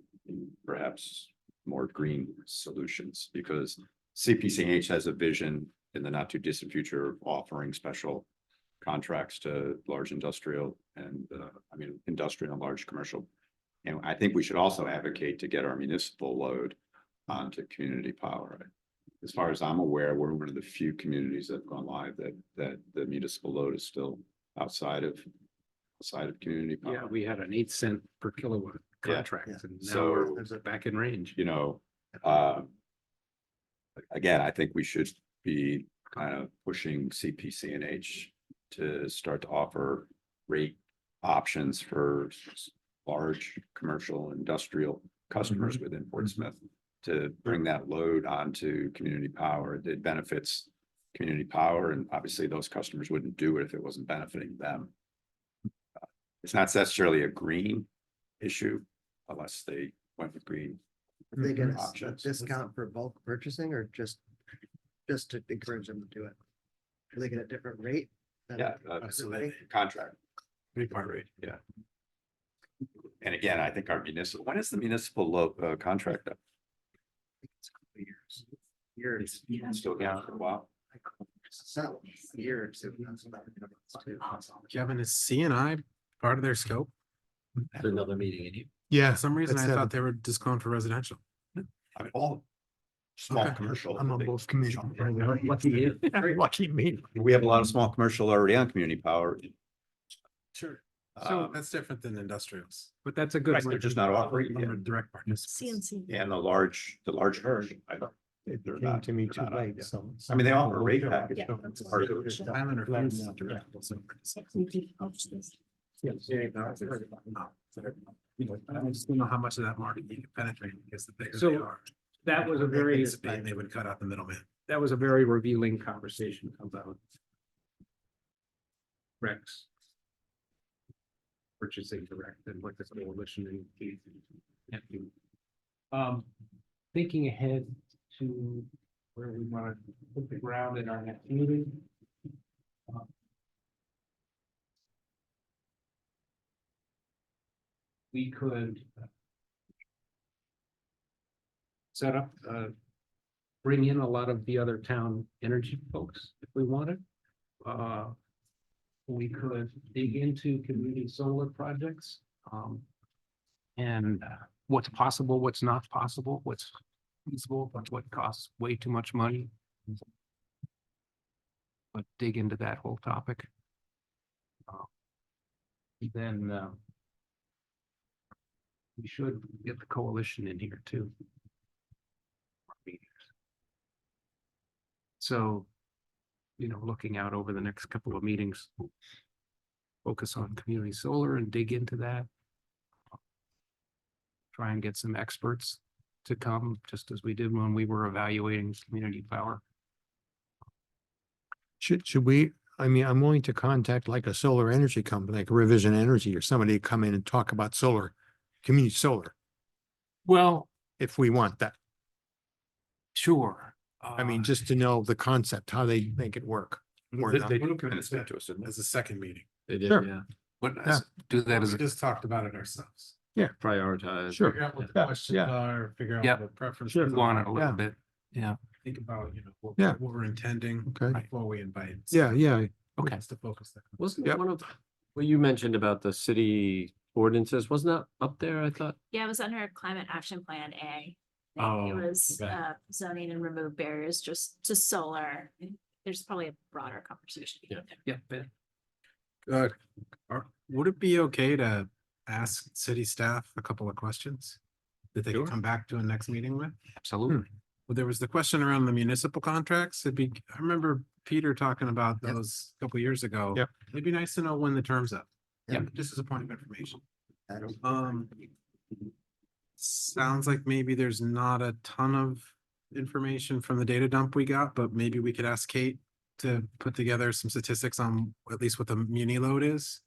perhaps more green solutions, because CPCNH has a vision in the not too distant future of offering special contracts to large industrial and, industrial and large commercial. And I think we should also advocate to get our municipal load onto community power. As far as I'm aware, we're one of the few communities that have gone live that the municipal load is still outside of community Yeah, power. we had an 8 cent per kilowatt Yeah. contract and now So- we're back in range. You know, again, I think we should be kind of pushing CPCNH to start to offer rate options for large commercial industrial customers within Portsmouth to bring that load onto community power. It benefits community power, and obviously those customers wouldn't do it if it wasn't benefiting them. It's not necessarily a green issue, unless they went with green. If they get a Options. discount for bulk purchasing or just to encourage them to do it? Do they get a different rate? than Yeah, everybody? contract, Three-part rate. yeah. And again, I think our municipal, when is the municipal contract up? Years. It's still going for a while. So, years. Kevin, is CNI part of their scope? Another meeting in you. Yeah. For some reason, I that's thought they were just going for residential. I mean, all small Okay. commercial. I'm on they- both committees. Lucky you. Lucky me. We have a lot of small commercial already on community power. Sure. So So that's different than industrials. But that's a good. Right, they're just not offering, Number of direct participants. CNC. and the large herd. It They're came not- to me they're too not on late, yet. so. I mean, they offer a rate package. Yeah. That's part of it. Island refused not direct. I just don't know how much of that market you can penetrate because the bigger they So, are. That was a very, Anticipate they would cut out the middleman. that was a very revealing conversation about Rex purchasing direct and what the coalition and thinking ahead to where we want to put the ground in our next meeting. We could set up, bring in a lot of the other town energy folks if we wanted. We could dig into community solar projects. And what's possible, what's not possible, what's feasible, but what costs way too much money. But dig into that whole topic. Then we should get the coalition in here too. So, looking out over the next couple of meetings. Focus on community solar and dig into that. Try and get some experts to come, just as we did when we were evaluating community power. Should we, I mean, I'm willing to contact like a solar energy company, like Revision Energy or somebody to come in and talk about solar, community solar, Well, if we want that. sure. I mean, just to know the concept, how they make it work. Or not. They do come in and speak to us, didn't they? As a second meeting. They did, Sure. yeah. But Yeah. do that as We a, just talked about it ourselves. Prioritize. Sure. Figure out what the Yeah, questions yeah. are, figure Yeah. out what preferences. Sure. go on it a are, little Yeah. bit. Yeah, Think about, what Yeah. what we're intending Okay. before we invite. Yeah, yeah. okay. Just to focus there. Wasn't Yep. it one of, what you mentioned about the city ordinances, wasn't that up there, I thought? Yeah, it was under Climate Action Plan A. I think Oh, It was okay. zoning and remove barriers just to solar. There's probably a broader conversation. Yeah. Yeah, Ben. Would it be okay to ask city staff a couple of questions? That they can Sure. come back to a next meeting with? Absolutely. Well, there was the question around the municipal contracts. I remember Peter talking about Yep. those a couple years ago. Yep. It'd be nice to know when the term's up. Yep. Just as a point of information. I don't. Sounds like maybe there's not a ton of information from the data dump we got, but maybe we could ask Kate to put together some statistics on at least what the muni load is.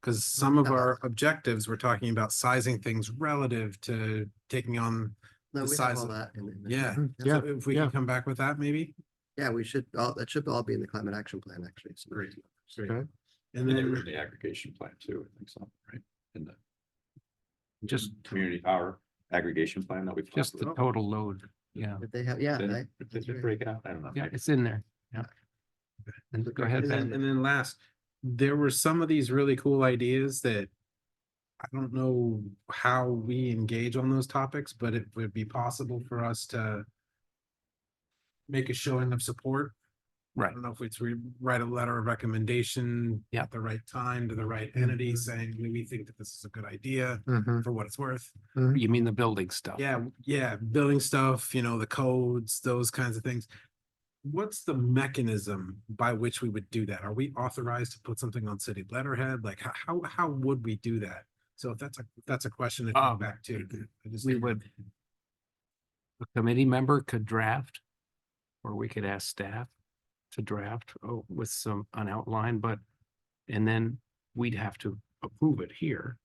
Cause some of our objectives, we're talking about sizing things relative to taking on, No, the we have size all of- that. in- yeah. Yeah, So if we yeah. can come back with that, maybe? Yeah, we should, that should all be in the climate action plan, actually. So- Great. Okay. And And they were then, in the aggregation plan too, I think so, right? In the Just, community power aggregation plan that we've. just talked the about. total load. Yeah, If they have, yeah. Did I- it- did it break out? I don't know. yeah, it's in there. Yeah. And go ahead, Ben. and then last, there were some of these really cool ideas that I don't know how we engage on those topics, but it would be possible for us to make a showing of support. I Right. don't know if it's write a letter of recommendation Yeah. at the right time to the right entity saying, we think that this is a good idea Mhm. for what it's worth. You mean the building stuff? Yeah, building stuff, the codes, those kinds of things. What's the mechanism by which we would do that? Are we authorized to put something on city letterhead? Like, how would we do that? So if that's a question to come back to. I just- We would. A committee member could draft. Or we could ask staff to draft with an outline, and then we'd have to approve it here.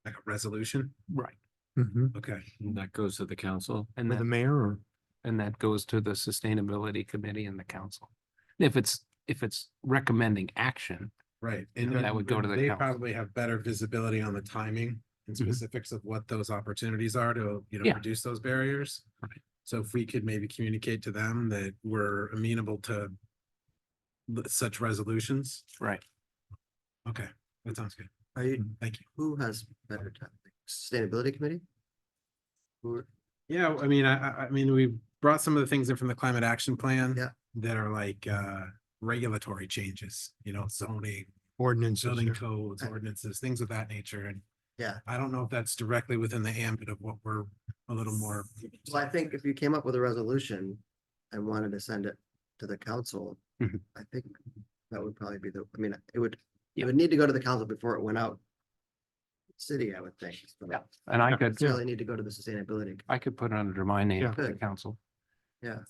Like a resolution? Right. Mhm. Okay. And that goes to the council. And With the then, mayor or? and that goes to the Sustainability Committee and the council. If it's recommending action, Right. That would go to the They council. probably have better visibility on the timing and Mhm. specifics of what those opportunities are to, Yeah. reduce those barriers. Right. So if we could maybe communicate to them that we're amenable to such resolutions. right? Okay, that sounds good. Are you, Thank you. who has better time? Sustainability Committee? Who, Yeah, I mean, I mean, we brought some of the things in from the climate action plan. Yeah. That are like, regulatory changes, zoning, Ordinances. building yeah. codes, Right. ordinances, things of that nature. And yeah, I don't know if that's directly within the ambit of what we're a little more. well, I think if you came up with a resolution and wanted to send it to the council, Mhm. I think that would probably be the, I mean, it would Yeah. need to go to the council before it went out. City, I would think. but Yeah. And I not could, necessarily need to go to the sustainability. I could put it under my name Yeah. to the Good. council. Yeah.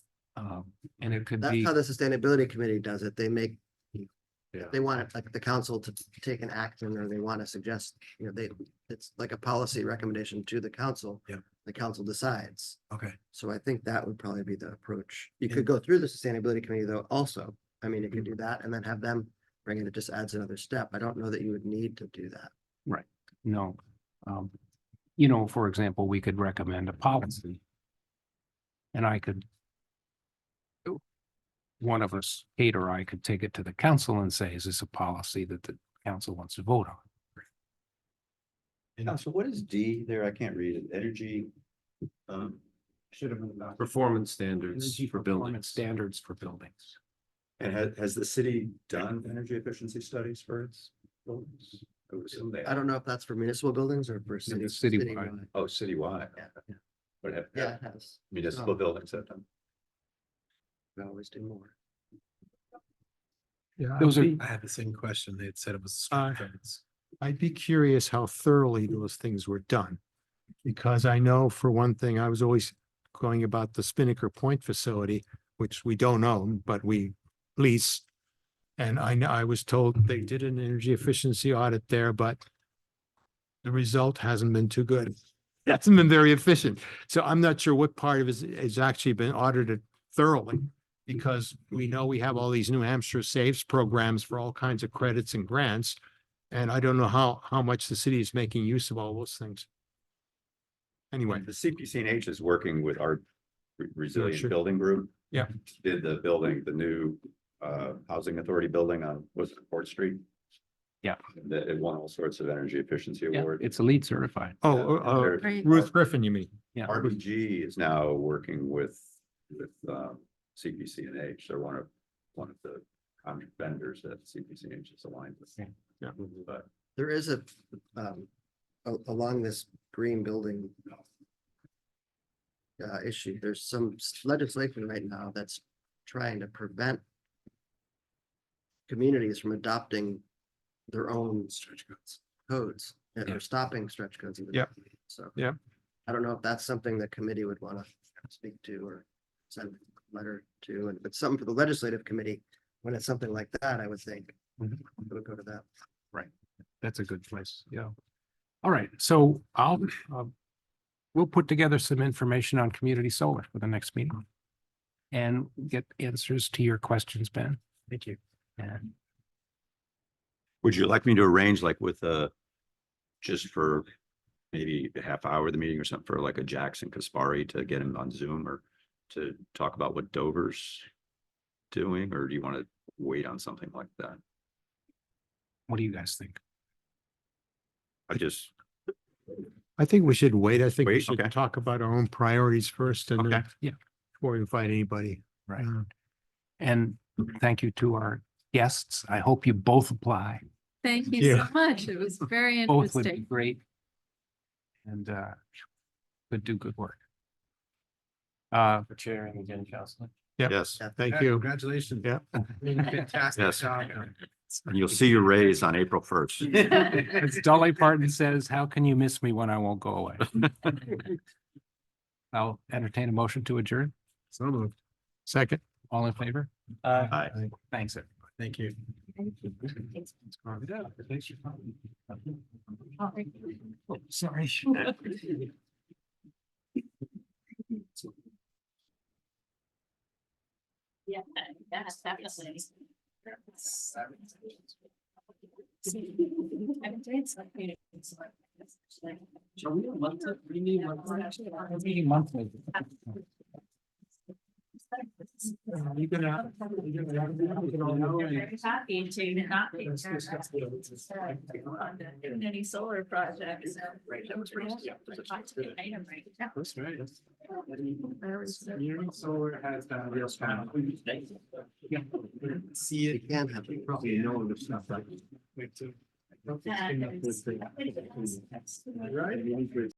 And it could That's be, how the Sustainability Committee does it. They make, Yeah. they want it like the council to take an action or they want to suggest, it's like a policy recommendation to the council. Yeah. The council decides. Okay, So I think that would probably be the approach. You could And- go through the Sustainability Committee though also. I mean, you could do that and then have them bring it. It just adds another step. I don't know that you would need to do that. no. For example, we could recommend a policy. And I could. One of us, Kate or I, could take it to the council and say, is this a policy that the council wants to vote on? So what is D there? I can't read it. Energy. Should have been about. Performance standards Energy for performance buildings. standards for buildings. And has the city done energy efficiency studies for its buildings? I would assume they I have. don't know if that's for municipal buildings or for city. it's citywide. Oh, citywide. Yeah. But have Yeah, it has. municipal buildings have done. We always do more. Yeah, Those are- I had the same question. They had said it was. Uh, strict fence. I'd be curious how thoroughly those things were done. Because I know for one thing, I was always going about the Spinnaker Point facility, which we don't own, but we lease. And I was told they did an energy efficiency audit there, but the result hasn't been too good. It hasn't been very efficient. So I'm not sure what part of it has actually been audited thoroughly. Because we know we have all these New Hampshire Saves programs for all kinds of credits and grants. And I don't know how much the city is making use of all those things. Anyway, The CPCNH is working with our resilient sure. building group. Yeah. Did the building, the new housing authority building on, was it Port Street? Yeah. That it won all sorts of energy efficiency Yeah, awards. it's LEED certified. They're- Great. Ruth Griffin, you mean? Yeah. RBG is now working with CPCNH. They're one of the vendors that CPCNH is aligned with. Yeah. But There is along this green building issue, there's some legislation right now that's trying to prevent communities from adopting their own stretch codes and Yeah. or stopping stretch codes even. Yeah. So. Yeah. I don't know if that's something the committee would want to speak to or send a letter to, and if it's something for the legislative committee, when it's something like that, I would think Mhm. it would go to that. That's a good place, yeah. All right, so we'll put together some information on community solar for the next meeting. And get answers to your questions, Ben. Thank you. And would you like me to arrange like with just for maybe a half hour of the meeting or something for like a Jackson Kaspari to get him on Zoom or to talk about what Dover's doing, or do you want to wait on something like that? what do you guys think? I think we should wait. I think we Wait, should okay. talk about our own priorities first and Okay. then Yeah. before we invite anybody. Right. Uh, And thank you to our guests. I hope you both apply. Thank you Yeah. so much. It was very Both would be interesting. great. And would do good work. For chairing again, Counselor. Yeah. Yes, Thank Yeah, you. Congratulations. Yeah. Fantastic Yes. job. and you'll see your raise on April 1st. As Dolly Parton says, how can you miss me when I won't go away? I'll entertain a motion to adjourn. So moved. Second. All in favor? Aye. Thanks. everyone. Thank you. Oh, sorry. Yes, definitely. Meeting monthly. You can have. Very happy to not be any solar projects. Item right now. That's right. Community solar has that real panel. See You it. can have. You probably know the stuff like. That is- Right?